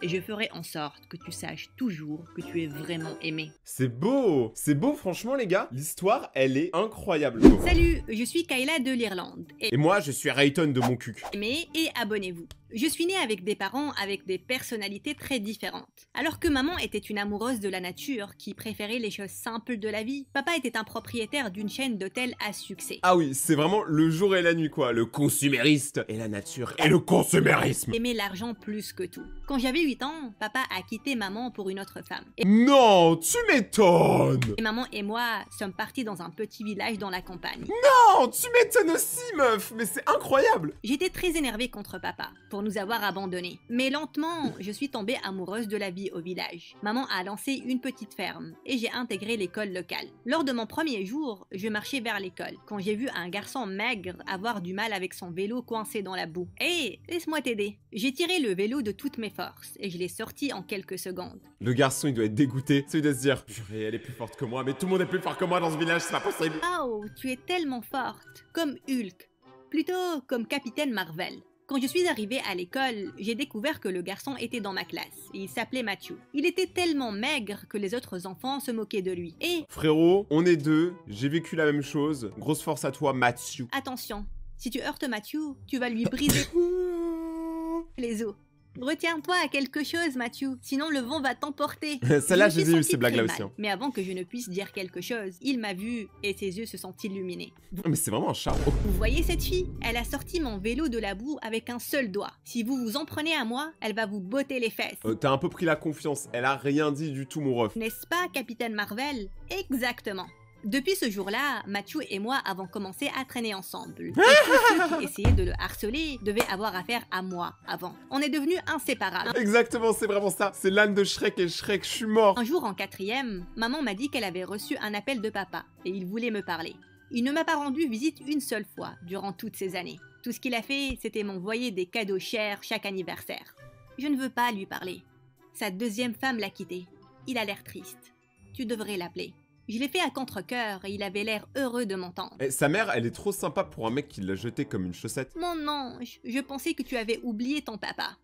Et je ferai en sorte que tu saches toujours que tu es vraiment aimé. C'est beau, franchement les gars. L'histoire, elle est incroyable. Salut, je suis Kayla de l'Irlande. Et moi, je suis Rayton de mon cul. Aimez et abonnez-vous. Je suis née avec des parents avec des personnalités très différentes. Alors que maman était une amoureuse de la nature qui préférait les choses simples de la vie, papa était un propriétaire d'une chaîne d'hôtels à succès. Ah oui, c'est vraiment le jour et la nuit quoi, le consumériste et la nature et le consumérisme. Aimait l'argent plus que tout. Quand j'avais 8 ans, papa a quitté maman pour une autre femme. Non, tu m'étonnes. Et maman et moi sommes partis dans un petit village dans la campagne. Non, tu m'étonnes aussi meuf, mais c'est incroyable. J'étais très énervée contre papa pour nous avoir abandonnés. Mais lentement, je suis tombée amoureuse de la vie au village. Maman a lancé une petite ferme et j'ai intégré l'école locale. Lors de mon premier jour, je marchais vers l'école quand j'ai vu un garçon maigre avoir du mal avec son vélo coincé dans la boue. Hé, laisse-moi t'aider. J'ai tiré le vélo de toutes mes forces et je l'ai sorti en quelques secondes. Le garçon, il doit être dégoûté. Il doit se dire, purée, elle est plus forte que moi, mais tout le monde est plus fort que moi dans ce village, c'est pas possible. Oh, tu es tellement forte, comme Hulk. Plutôt comme Capitaine Marvel. Quand je suis arrivée à l'école, j'ai découvert que le garçon était dans ma classe, et il s'appelait Matthew. Il était tellement maigre que les autres enfants se moquaient de lui. Et... Frérot, on est deux, j'ai vécu la même chose. Grosse force à toi, Mathieu. Attention, Si tu heurtes Matthew, tu vas lui briser les os. Retiens-toi à quelque chose, Matthew, sinon le vent va t'emporter. Celle-là, Je me j'ai suis vu senti ces blagues-là très aussi. mal. Mais avant que je ne puisse dire quelque chose, il m'a vu et ses yeux se sont illuminés. Mais c'est vraiment un charme. Vous voyez cette fille? Elle a sorti mon vélo de la boue avec un seul doigt. Si vous vous en prenez à moi, elle va vous botter les fesses. T'as un peu pris la confiance. Elle a rien dit du tout, mon ref. N'est-ce pas, Capitaine Marvel? Exactement. Depuis ce jour-là, Matthew et moi avons commencé à traîner ensemble. Et tous ceux qui essayaient de le harceler devaient avoir affaire à moi avant. On est devenus inséparables. Exactement, c'est vraiment ça. C'est l'âne de Shrek et Shrek, je suis mort. Un jour en 4e, maman m'a dit qu'elle avait reçu un appel de papa et il voulait me parler. Il ne m'a pas rendu visite une seule fois durant toutes ces années. Tout ce qu'il a fait, c'était m'envoyer des cadeaux chers chaque anniversaire. Je ne veux pas lui parler. Sa deuxième femme l'a quitté. Il a l'air triste. Tu devrais l'appeler. Je l'ai fait à contre-cœur et il avait l'air heureux de m'entendre. Eh, sa mère, elle est trop sympa pour un mec qui l'a jeté comme une chaussette. Mon ange, je pensais que tu avais oublié ton papa.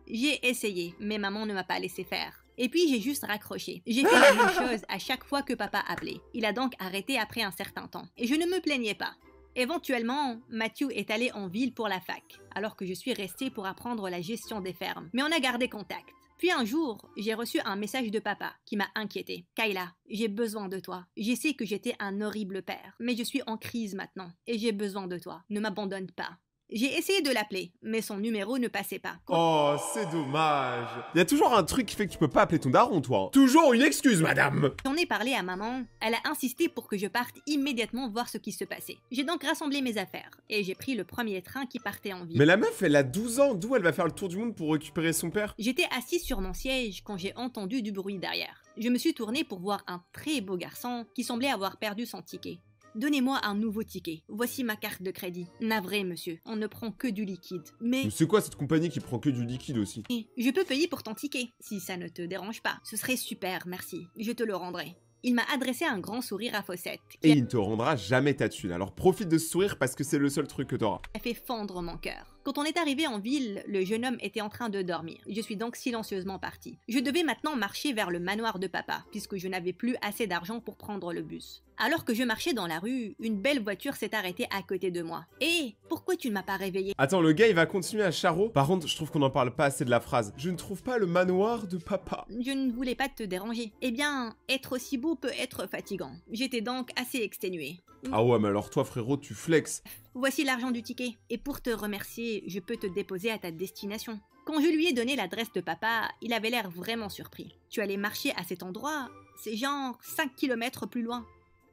J'ai essayé, mais maman ne m'a pas laissé faire. Et puis j'ai juste raccroché. J'ai fait la même chose à chaque fois que papa appelait. Il a donc arrêté après un certain temps. Et je ne me plaignais pas. Éventuellement, Matthew est allé en ville pour la fac, alors que je suis restée pour apprendre la gestion des fermes. Mais on a gardé contact. Puis un jour, j'ai reçu un message de papa qui m'a inquiétée. « Kayla, j'ai besoin de toi. Je sais que j'étais un horrible père, mais je suis en crise maintenant et j'ai besoin de toi. Ne m'abandonne pas. » J'ai essayé de l'appeler, mais son numéro ne passait pas. Oh, c'est dommage. Il y a toujours un truc qui fait que tu peux pas appeler ton daron, toi. Toujours une excuse, madame. J'en ai parlé à maman, elle a insisté pour que je parte immédiatement voir ce qui se passait. J'ai donc rassemblé mes affaires, et j'ai pris le premier train qui partait en ville. Mais la meuf, elle a 12 ans. D'où elle va faire le tour du monde pour récupérer son père? J'étais assise sur mon siège quand j'ai entendu du bruit derrière. Je me suis tournée pour voir un très beau garçon qui semblait avoir perdu son ticket. « Donnez-moi un nouveau ticket. Voici ma carte de crédit. » « Navré, monsieur. On ne prend que du liquide. Mais... Mais c'est quoi cette compagnie qui prend que du liquide aussi? je peux payer pour ton ticket, si ça ne te dérange pas. Ce serait super, merci. Je te le rendrai. » Il m'a adressé un grand sourire à Fossette. Et il ne te rendra jamais ta thune. Alors profite de ce sourire parce que c'est le seul truc que t'auras. A fait fendre mon cœur. Quand on est arrivé en ville, le jeune homme était en train de dormir. Je suis donc silencieusement partie. Je devais maintenant marcher vers le manoir de papa, puisque je n'avais plus assez d'argent pour prendre le bus. Alors que je marchais dans la rue, une belle voiture s'est arrêtée à côté de moi. « Hé, pourquoi tu ne m'as pas réveillé ?» Attends, le gars il va continuer à charreau. Par contre, je trouve qu'on n'en parle pas assez de la phrase. Je ne trouve pas le manoir de papa. Je ne voulais pas te déranger. Eh bien, être aussi beau peut être fatigant. J'étais donc assez exténuée. Ah ouais, mais alors toi frérot, tu flexes. Voici l'argent du ticket. Et pour te remercier, je peux te déposer à ta destination. Quand je lui ai donné l'adresse de papa, il avait l'air vraiment surpris. Tu allais marcher à cet endroit? C'est genre 5 km plus loin.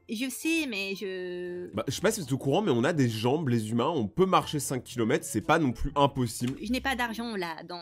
Je sais, mais Bah, je sais pas si c'est au courant, mais on a des jambes, les humains, on peut marcher 5 km, c'est pas non plus impossible. Je n'ai pas d'argent là, donc...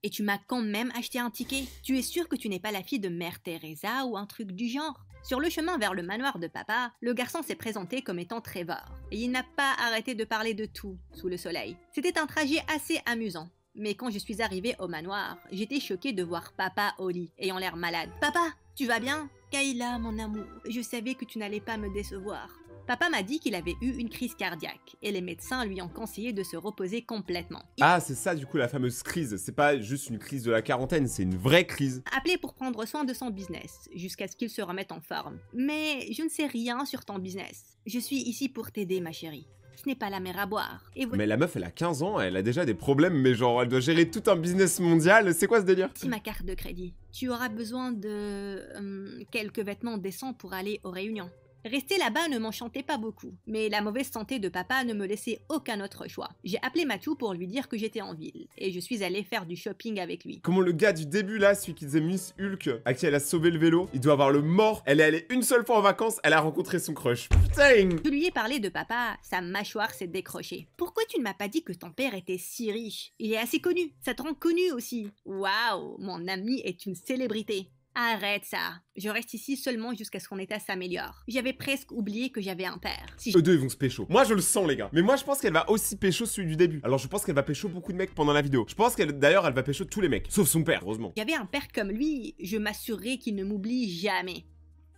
Et tu m'as quand même acheté un ticket? Tu es sûre que tu n'es pas la fille de Mère Teresa ou un truc du genre? Sur le chemin vers le manoir de papa, le garçon s'est présenté comme étant Trevor. Et il n'a pas arrêté de parler de tout sous le soleil. C'était un trajet assez amusant. Mais quand je suis arrivée au manoir, j'étais choquée de voir papa au lit, ayant l'air malade. « Papa, tu vas bien ?»« Kayla, mon amour, je savais que tu n'allais pas me décevoir. » Papa m'a dit qu'il avait eu une crise cardiaque, et les médecins lui ont conseillé de se reposer complètement. Ah, c'est ça du coup la fameuse crise. C'est pas juste une crise de la quarantaine, c'est une vraie crise. Appelé pour prendre soin de son business, jusqu'à ce qu'il se remette en forme. Mais je ne sais rien sur ton business. Je suis ici pour t'aider, ma chérie. Ce n'est pas la mer à boire. Et Mais la meuf, elle a 15 ans, elle a déjà des problèmes, mais genre, elle doit gérer tout un business mondial. C'est quoi ce délire? voici ma carte de crédit. Tu auras besoin de... quelques vêtements décents pour aller aux réunions. Rester là-bas ne m'enchantait pas beaucoup, mais la mauvaise santé de papa ne me laissait aucun autre choix. J'ai appelé Matthew pour lui dire que j'étais en ville, et je suis allée faire du shopping avec lui. Comment le gars du début là, celui qui disait Miss Hulk, à qui elle a sauvé le vélo, il doit avoir le mort. Elle est allée une seule fois en vacances, elle a rencontré son crush. Putain! Je lui ai parlé de papa, sa mâchoire s'est décrochée. Pourquoi tu ne m'as pas dit que ton père était si riche? Il est assez connu, ça te rend connu aussi. Waouh, mon ami est une célébrité. Arrête ça. Je reste ici seulement jusqu'à ce qu'on état s'améliore. J'avais presque oublié que j'avais un père. Si Eux deux, ils vont se pécho. Moi, je le sens, les gars. Mais moi, je pense qu'elle va aussi pécho celui du début. Alors, je pense qu'elle va pécho beaucoup de mecs pendant la vidéo. Je pense qu'elle, d'ailleurs, elle va pécho tous les mecs. Sauf son père, heureusement. j'avais un père comme lui, je m'assurerais qu'il ne m'oublie jamais.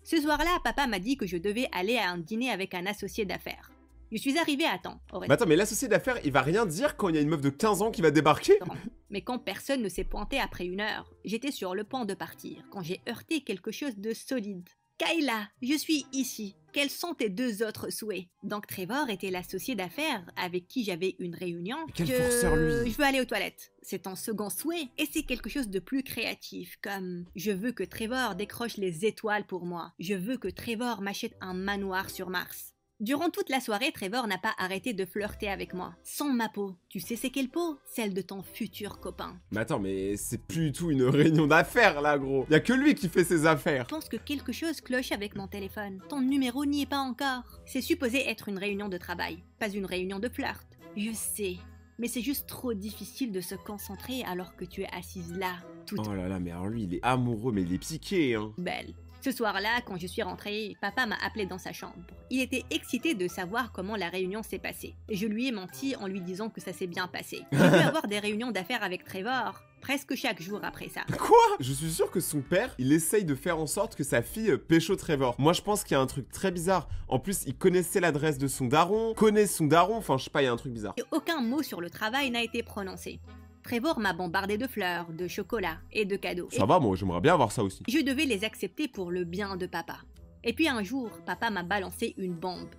Ce soir-là, papa m'a dit que je devais aller à un dîner avec un associé d'affaires. Je suis arrivée à temps, au Mais attends, mais l'associé d'affaires, il va rien dire quand il y a une meuf de 15 ans qui va débarquer? restaurant. Mais quand personne ne s'est pointé après 1 heure, j'étais sur le point de partir, quand j'ai heurté quelque chose de solide. Kayla, je suis ici. Quels sont tes 2 autres souhaits? Donc Trevor était l'associé d'affaires avec qui j'avais une réunion. Quel forceur, lui. Je veux aller aux toilettes. C'est ton second souhait. Et c'est quelque chose de plus créatif, comme je veux que Trevor décroche les étoiles pour moi. Je veux que Trevor m'achète un manoir sur Mars. Durant toute la soirée, Trevor n'a pas arrêté de flirter avec moi. Sans ma peau. Tu sais c'est quelle peau? Celle de ton futur copain. Mais attends, mais c'est plus du tout une réunion d'affaires, là, gros. Y a que lui qui fait ses affaires. Je pense que quelque chose cloche avec mon téléphone. Ton numéro n'y est pas encore. C'est supposé être une réunion de travail, pas une réunion de flirt. Je sais, mais c'est juste trop difficile de se concentrer alors que tu es assise là, toute Oh là là, mais alors lui, il est amoureux, mais il est piqué, hein. belle. Ce soir-là, quand je suis rentrée, papa m'a appelé dans sa chambre. Il était excité de savoir comment la réunion s'est passée. Et je lui ai menti en lui disant que ça s'est bien passé. J'ai pu avoir des réunions d'affaires avec Trevor presque chaque jour après ça. Quoi? Je suis sûr que son père, il essaye de faire en sorte que sa fille pécho Trevor. Moi, je pense qu'il y a un truc très bizarre. En plus, il connaissait l'adresse de son daron, connaît son daron, enfin, je sais pas, il y a un truc bizarre. Et aucun mot sur le travail n'a été prononcé. Trevor m'a bombardé de fleurs, de chocolat et de cadeaux. Ça va, moi, j'aimerais bien avoir ça aussi. Je devais les accepter pour le bien de papa. Et puis un jour, papa m'a balancé une bombe.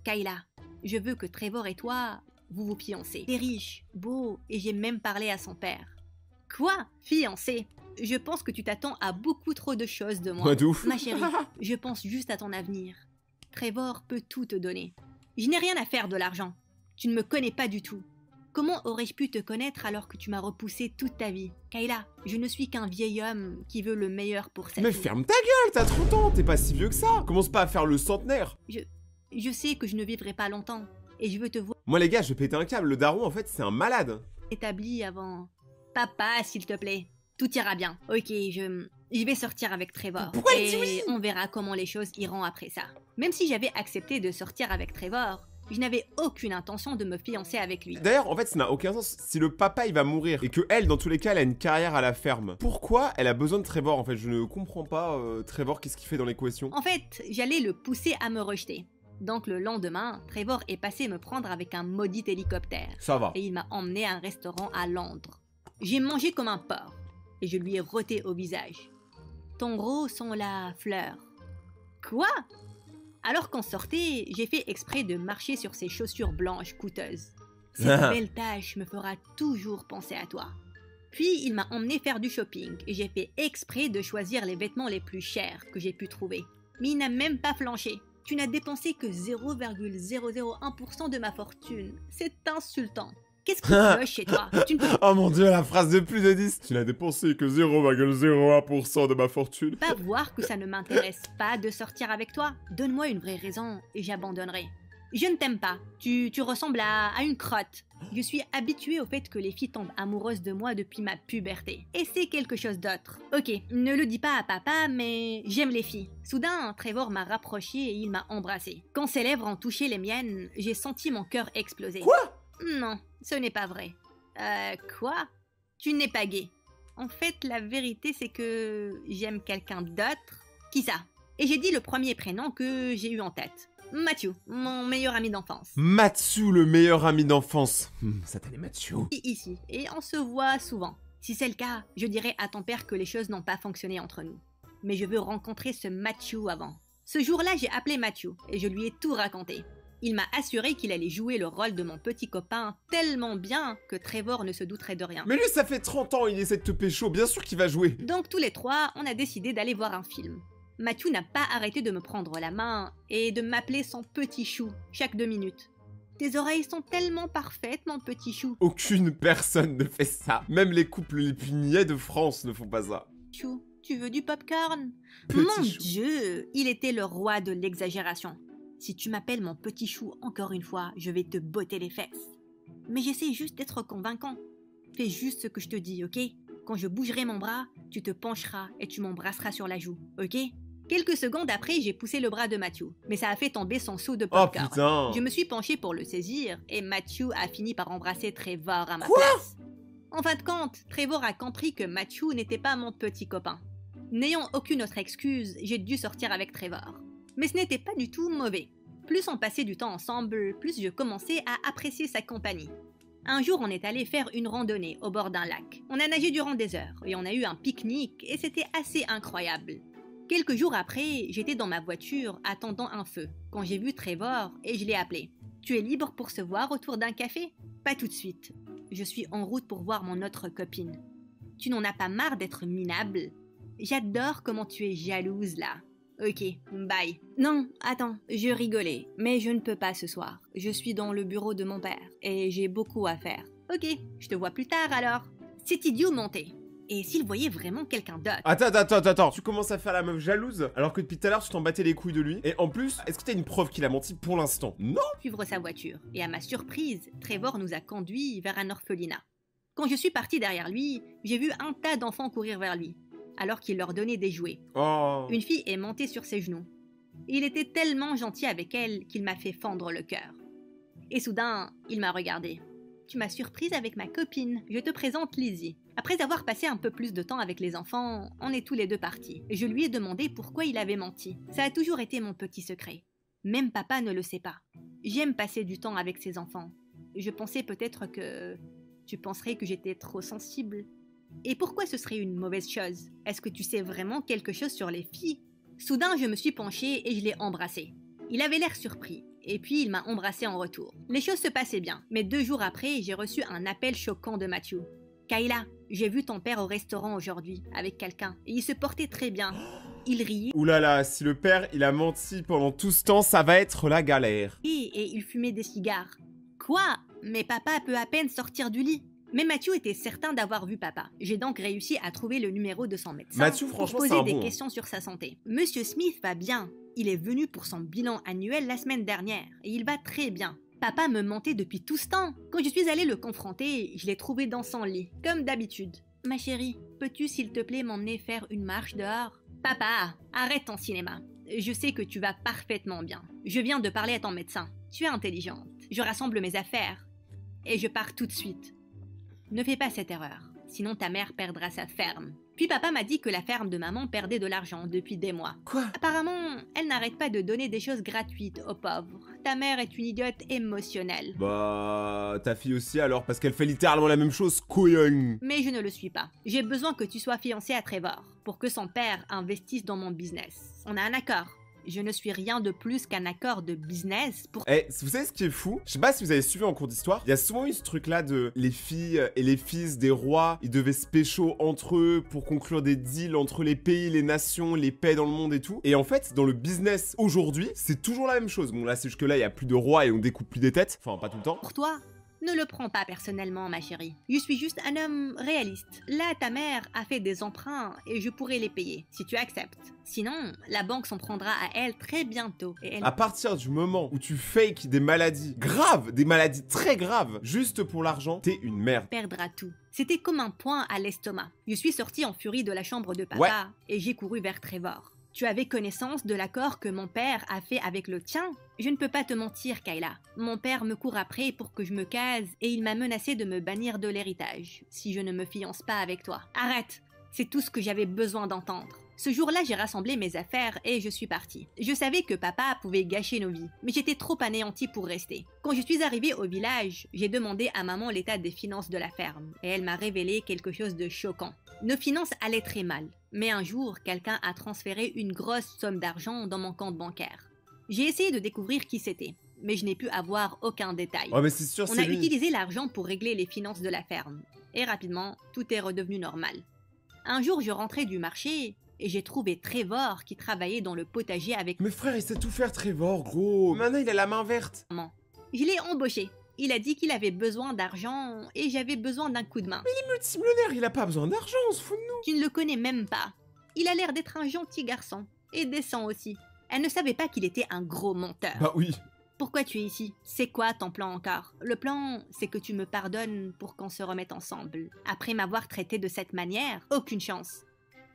Kayla, je veux que Trevor et toi, vous vous fiancez. T'es riche, beau, et j'ai même parlé à son père. Quoi? Fiancé? Je pense que tu t'attends à beaucoup trop de choses de moi. Ouais, de ouf. Ma chérie, je pense juste à ton avenir. Trevor peut tout te donner. Je n'ai rien à faire de l'argent. Tu ne me connais pas du tout. Comment aurais-je pu te connaître alors que tu m'as repoussé toute ta vie? Kayla, je ne suis qu'un vieil homme qui veut le meilleur pour sa Mais fille. ferme ta gueule, t'as 30 ans, t'es pas si vieux que ça. Commence pas à faire le centenaire. Je sais que je ne vivrai pas longtemps, et je veux te voir Moi, les gars, je vais péter un câble. Le daron, en fait, c'est un malade. établi avant... Papa, s'il te plaît, tout ira bien. Ok, je vais sortir avec Trevor. Pourquoi il et dit oui? on verra comment les choses iront après ça. Même si j'avais accepté de sortir avec Trevor, je n'avais aucune intention de me fiancer avec lui. D'ailleurs, en fait, ça n'a aucun sens. Si le papa, il va mourir, et que elle, dans tous les cas, elle a une carrière à la ferme, pourquoi elle a besoin de Trevor? En fait, je ne comprends pas, Trevor, qu'est-ce qu'il fait dans l'équation? En fait, j'allais le pousser à me rejeter. Donc le lendemain, Trevor est passé me prendre avec un maudit hélicoptère. Ça va. Et il m'a emmené à un restaurant à Londres. J'ai mangé comme un porc, et je lui ai roté au visage. Ton gros sont la fleur. Quoi? Alors qu'on sortait, j'ai fait exprès de marcher sur ses chaussures blanches coûteuses. Cette belle tache me fera toujours penser à toi. Puis il m'a emmené faire du shopping, et j'ai fait exprès de choisir les vêtements les plus chers que j'ai pu trouver. Mais il n'a même pas flanché. Tu n'as dépensé que 0,001% de ma fortune. C'est insultant. Qu'est-ce qui cloche chez toi? Tu ne peux Oh mon dieu, la phrase de plus de 10. Tu n'as dépensé que 0,01% de ma fortune. pas voir que ça ne m'intéresse pas de sortir avec toi. Donne-moi une vraie raison et j'abandonnerai. Je ne t'aime pas. Tu ressembles à une crotte. Je suis habituée au fait que les filles tombent amoureuses de moi depuis ma puberté. Et c'est quelque chose d'autre. Ok, ne le dis pas à papa, mais j'aime les filles. Soudain, Trevor m'a rapproché et il m'a embrassé. Quand ses lèvres ont touché les miennes, j'ai senti mon cœur exploser. Quoi? Non, ce n'est pas vrai. Quoi? Tu n'es pas gay. En fait, la vérité, c'est que j'aime quelqu'un d'autre. Qui ça? Et j'ai dit le premier prénom que j'ai eu en tête. Mathieu, mon meilleur ami d'enfance. Mathieu, le meilleur ami d'enfance. Satané Mathieu. Ici, et on se voit souvent. Si c'est le cas, je dirai à ton père que les choses n'ont pas fonctionné entre nous. Mais je veux rencontrer ce Mathieu avant. Ce jour-là, j'ai appelé Mathieu, et je lui ai tout raconté. Il m'a assuré qu'il allait jouer le rôle de mon petit copain tellement bien que Trevor ne se douterait de rien. Mais lui, ça fait 30 ans, il essaie de te pécho, bien sûr qu'il va jouer. Donc tous les trois, on a décidé d'aller voir un film. Mathieu n'a pas arrêté de me prendre la main et de m'appeler son petit chou chaque 2 minutes. Tes oreilles sont tellement parfaites, mon petit chou. Aucune personne ne fait ça. Même les couples les plus niais de France ne font pas ça. Chou, tu veux du popcorn? Petit Mon chou. Dieu, il était le roi de l'exagération. Si tu m'appelles mon petit chou encore une fois, je vais te botter les fesses. Mais j'essaie juste d'être convaincant. Fais juste ce que je te dis, ok? Quand je bougerai mon bras, tu te pencheras et tu m'embrasseras sur la joue, ok? Quelques secondes après, j'ai poussé le bras de Mathieu, mais ça a fait tomber son seau de Oh popcorn. putain. Je me suis penchée pour le saisir et Mathieu a fini par embrasser Trevor à ma Quoi? place. En fin de compte, Trevor a compris que Mathieu n'était pas mon petit copain. N'ayant aucune autre excuse, j'ai dû sortir avec Trevor. Mais ce n'était pas du tout mauvais. Plus on passait du temps ensemble, plus je commençais à apprécier sa compagnie. Un jour, on est allé faire une randonnée au bord d'un lac. On a nagé durant des heures et on a eu un pique-nique et c'était assez incroyable. Quelques jours après, j'étais dans ma voiture attendant un feu, quand j'ai vu Trevor et je l'ai appelé. « Tu es libre pour se voir autour d'un café ?»« Pas tout de suite. Je suis en route pour voir mon autre copine. »« Tu n'en as pas marre d'être minable ? J'adore comment tu es jalouse là. » Ok, bye. Non, attends, je rigolais, mais je ne peux pas ce soir. Je suis dans le bureau de mon père et j'ai beaucoup à faire. Ok, je te vois plus tard alors. C'est idiot monté. Et s'il voyait vraiment quelqu'un d'autre? Attends, tu commences à faire la meuf jalouse alors que depuis tout à l'heure tu t'en battais les couilles de lui. Et en plus, est-ce que t'as une preuve qu'il a menti pour l'instant? Non. Suivre sa voiture. Et à ma surprise, Trevor nous a conduits vers un orphelinat. Quand je suis partie derrière lui, j'ai vu un tas d'enfants courir vers lui, alors qu'il leur donnait des jouets. Oh. Une fille est montée sur ses genoux. Il était tellement gentil avec elle qu'il m'a fait fendre le cœur. Et soudain, il m'a regardé. « Tu m'as surprise avec ma copine. Je te présente Lizzie. » Après avoir passé un peu plus de temps avec les enfants, on est tous les deux partis. Je lui ai demandé pourquoi il avait menti. Ça a toujours été mon petit secret. Même papa ne le sait pas. J'aime passer du temps avec ses enfants. Je pensais peut-être que... Tu penserais que j'étais trop sensible. Et pourquoi ce serait une mauvaise chose? Est-ce que tu sais vraiment quelque chose sur les filles? Soudain, je me suis penchée et je l'ai embrassé. Il avait l'air surpris, et puis il m'a embrassé en retour. Les choses se passaient bien, mais 2 jours après, j'ai reçu un appel choquant de Matthew. « Kayla, j'ai vu ton père au restaurant aujourd'hui, avec quelqu'un, et il se portait très bien. Il riait. » Ouh là là, si le père, il a menti pendant tout ce temps, ça va être la galère. Et il fumait des cigares. Quoi? Mais papa peut à peine sortir du lit. Mais Matthew était certain d'avoir vu papa. J'ai donc réussi à trouver le numéro de son médecin Matthew, pour franchement, c'est poser un des bon. questions sur sa santé. Monsieur Smith va bien. Il est venu pour son bilan annuel la semaine dernière et il va très bien. Papa me mentait depuis tout ce temps. Quand je suis allée le confronter, je l'ai trouvé dans son lit, comme d'habitude. Ma chérie, peux-tu s'il te plaît m'emmener faire une marche dehors? Papa, arrête ton cinéma. Je sais que tu vas parfaitement bien. Je viens de parler à ton médecin. Tu es intelligente. Je rassemble mes affaires et je pars tout de suite. Ne fais pas cette erreur, sinon ta mère perdra sa ferme. Puis papa m'a dit que la ferme de maman perdait de l'argent depuis des mois. Quoi? Apparemment, elle n'arrête pas de donner des choses gratuites aux pauvres. Ta mère est une idiote émotionnelle. Bah, ta fille aussi alors, parce qu'elle fait littéralement la même chose, couillon. Mais je ne le suis pas. J'ai besoin que tu sois fiancée à Trevor, pour que son père investisse dans mon business. On a un accord. Je ne suis rien de plus qu'un accord de business pour... Eh, vous savez ce qui est fou? Je sais pas si vous avez suivi en cours d'histoire, il y a souvent eu ce truc là de les filles et les fils des rois, ils devaient se pécho entre eux pour conclure des deals entre les pays, les nations, les paix dans le monde et tout. Et en fait, dans le business aujourd'hui, c'est toujours la même chose. Bon là, c'est jusque là, il y a plus de rois et on découpe plus des têtes, enfin pas tout le temps. Pour toi. Ne le prends pas personnellement, ma chérie. Je suis juste un homme réaliste. Là, ta mère a fait des emprunts et je pourrais les payer, si tu acceptes. Sinon, la banque s'en prendra à elle très bientôt. Et elle... À partir du moment où tu fakes des maladies graves, des maladies très graves, juste pour l'argent, t'es une merde. perdra tout. C'était comme un poing à l'estomac. Je suis sortie en furie de la chambre de papa Ouais. et j'ai couru vers Trevor. Tu avais connaissance de l'accord que mon père a fait avec le tien? Je ne peux pas te mentir, Kayla. Mon père me court après pour que je me case et il m'a menacé de me bannir de l'héritage si je ne me fiance pas avec toi. Arrête! C'est tout ce que j'avais besoin d'entendre. Ce jour-là, j'ai rassemblé mes affaires et je suis partie. Je savais que papa pouvait gâcher nos vies, mais j'étais trop anéantie pour rester. Quand je suis arrivée au village, j'ai demandé à maman l'état des finances de la ferme et elle m'a révélé quelque chose de choquant. Nos finances allaient très mal, mais un jour, quelqu'un a transféré une grosse somme d'argent dans mon compte bancaire. J'ai essayé de découvrir qui c'était, mais je n'ai pu avoir aucun détail. Ouais, mais c'est sûr, On c'est a lui. utilisé l'argent pour régler les finances de la ferme, et rapidement, tout est redevenu normal. Un jour, je rentrais du marché et j'ai trouvé Trevor qui travaillait dans le potager avec Mais frère, il sait tout faire, Trevor, gros. Maintenant, il a la main verte. maman. Je l'ai embauché. Il a dit qu'il avait besoin d'argent et j'avais besoin d'un coup de main. Multimillionnaire, il a pas besoin d'argent, on se fout de nous. Tu ne le connais même pas. Il a l'air d'être un gentil garçon, et décent aussi. Elle ne savait pas qu'il était un gros menteur. Bah oui. Pourquoi tu es ici? C'est quoi ton plan encore? Le plan, c'est que tu me pardonnes pour qu'on se remette ensemble. Après m'avoir traité de cette manière, aucune chance.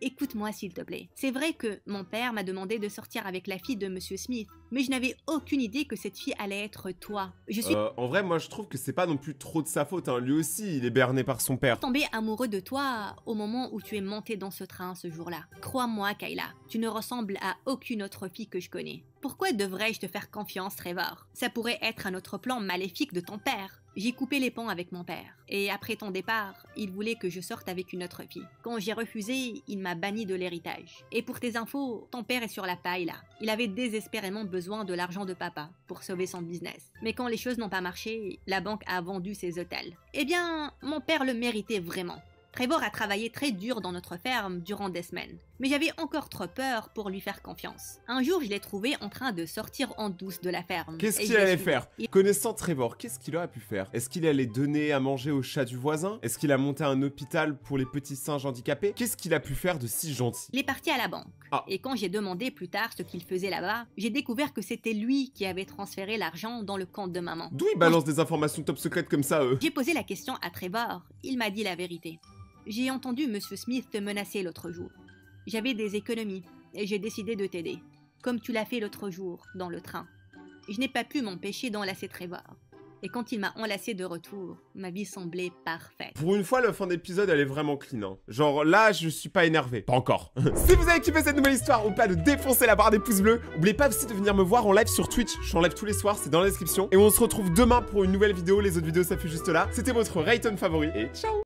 Écoute-moi s'il te plaît. C'est vrai que mon père m'a demandé de sortir avec la fille de Monsieur Smith, Mais je n'avais aucune idée que cette fille allait être toi. Je suis En vrai, moi je trouve que c'est pas non plus trop de sa faute, hein. Lui aussi, il est berné par son père. tombé amoureux de toi au moment où tu es monté dans ce train ce jour-là. Crois-moi, Kayla, tu ne ressembles à aucune autre fille que je connais. Pourquoi devrais-je te faire confiance, Trevor? Ça pourrait être un autre plan maléfique de ton père. J'ai coupé les ponts avec mon père. Et après ton départ, il voulait que je sorte avec une autre fille. Quand j'ai refusé, il m'a banni de l'héritage. Et pour tes infos, ton père est sur la paille là. Il avait désespérément besoin de l'argent de papa pour sauver son business. Mais quand les choses n'ont pas marché, la banque a vendu ses hôtels. Eh bien, mon père le méritait vraiment. Trevor a travaillé très dur dans notre ferme durant des semaines, mais j'avais encore trop peur pour lui faire confiance. Un jour, je l'ai trouvé en train de sortir en douce de la ferme. Qu'est-ce Et qu'il je l'ai allait suivi. faire? Connaissant Trevor, qu'est-ce qu'il aurait pu faire? Est-ce qu'il allait donner à manger au chat du voisin? Est-ce qu'il a monté un hôpital pour les petits singes handicapés? Qu'est-ce qu'il a pu faire de si gentil? Il est parti à la banque. Ah. Et quand j'ai demandé plus tard ce qu'il faisait là-bas, j'ai découvert que c'était lui qui avait transféré l'argent dans le compte de maman. D'où il balance des informations top secrètes comme ça, eux? J'ai posé la question à Trevor, il m'a dit la vérité. J'ai entendu Monsieur Smith te menacer l'autre jour. J'avais des économies et j'ai décidé de t'aider, comme tu l'as fait l'autre jour, dans le train. Je n'ai pas pu m'empêcher d'enlacer Trevor. Et quand il m'a enlacé de retour, ma vie semblait parfaite. Pour une fois, la fin d'épisode, elle est vraiment clean, hein. Genre, là, je suis pas énervé. Pas encore. Si vous avez kiffé cette nouvelle histoire, n'oubliez pas de défoncer la barre des pouces bleus. N'oubliez pas aussi de venir me voir en live sur Twitch. Je suis en live tous les soirs, c'est dans la description. Et on se retrouve demain pour une nouvelle vidéo. Les autres vidéos s'affichent juste là. C'était votre Rayton favori. Et ciao!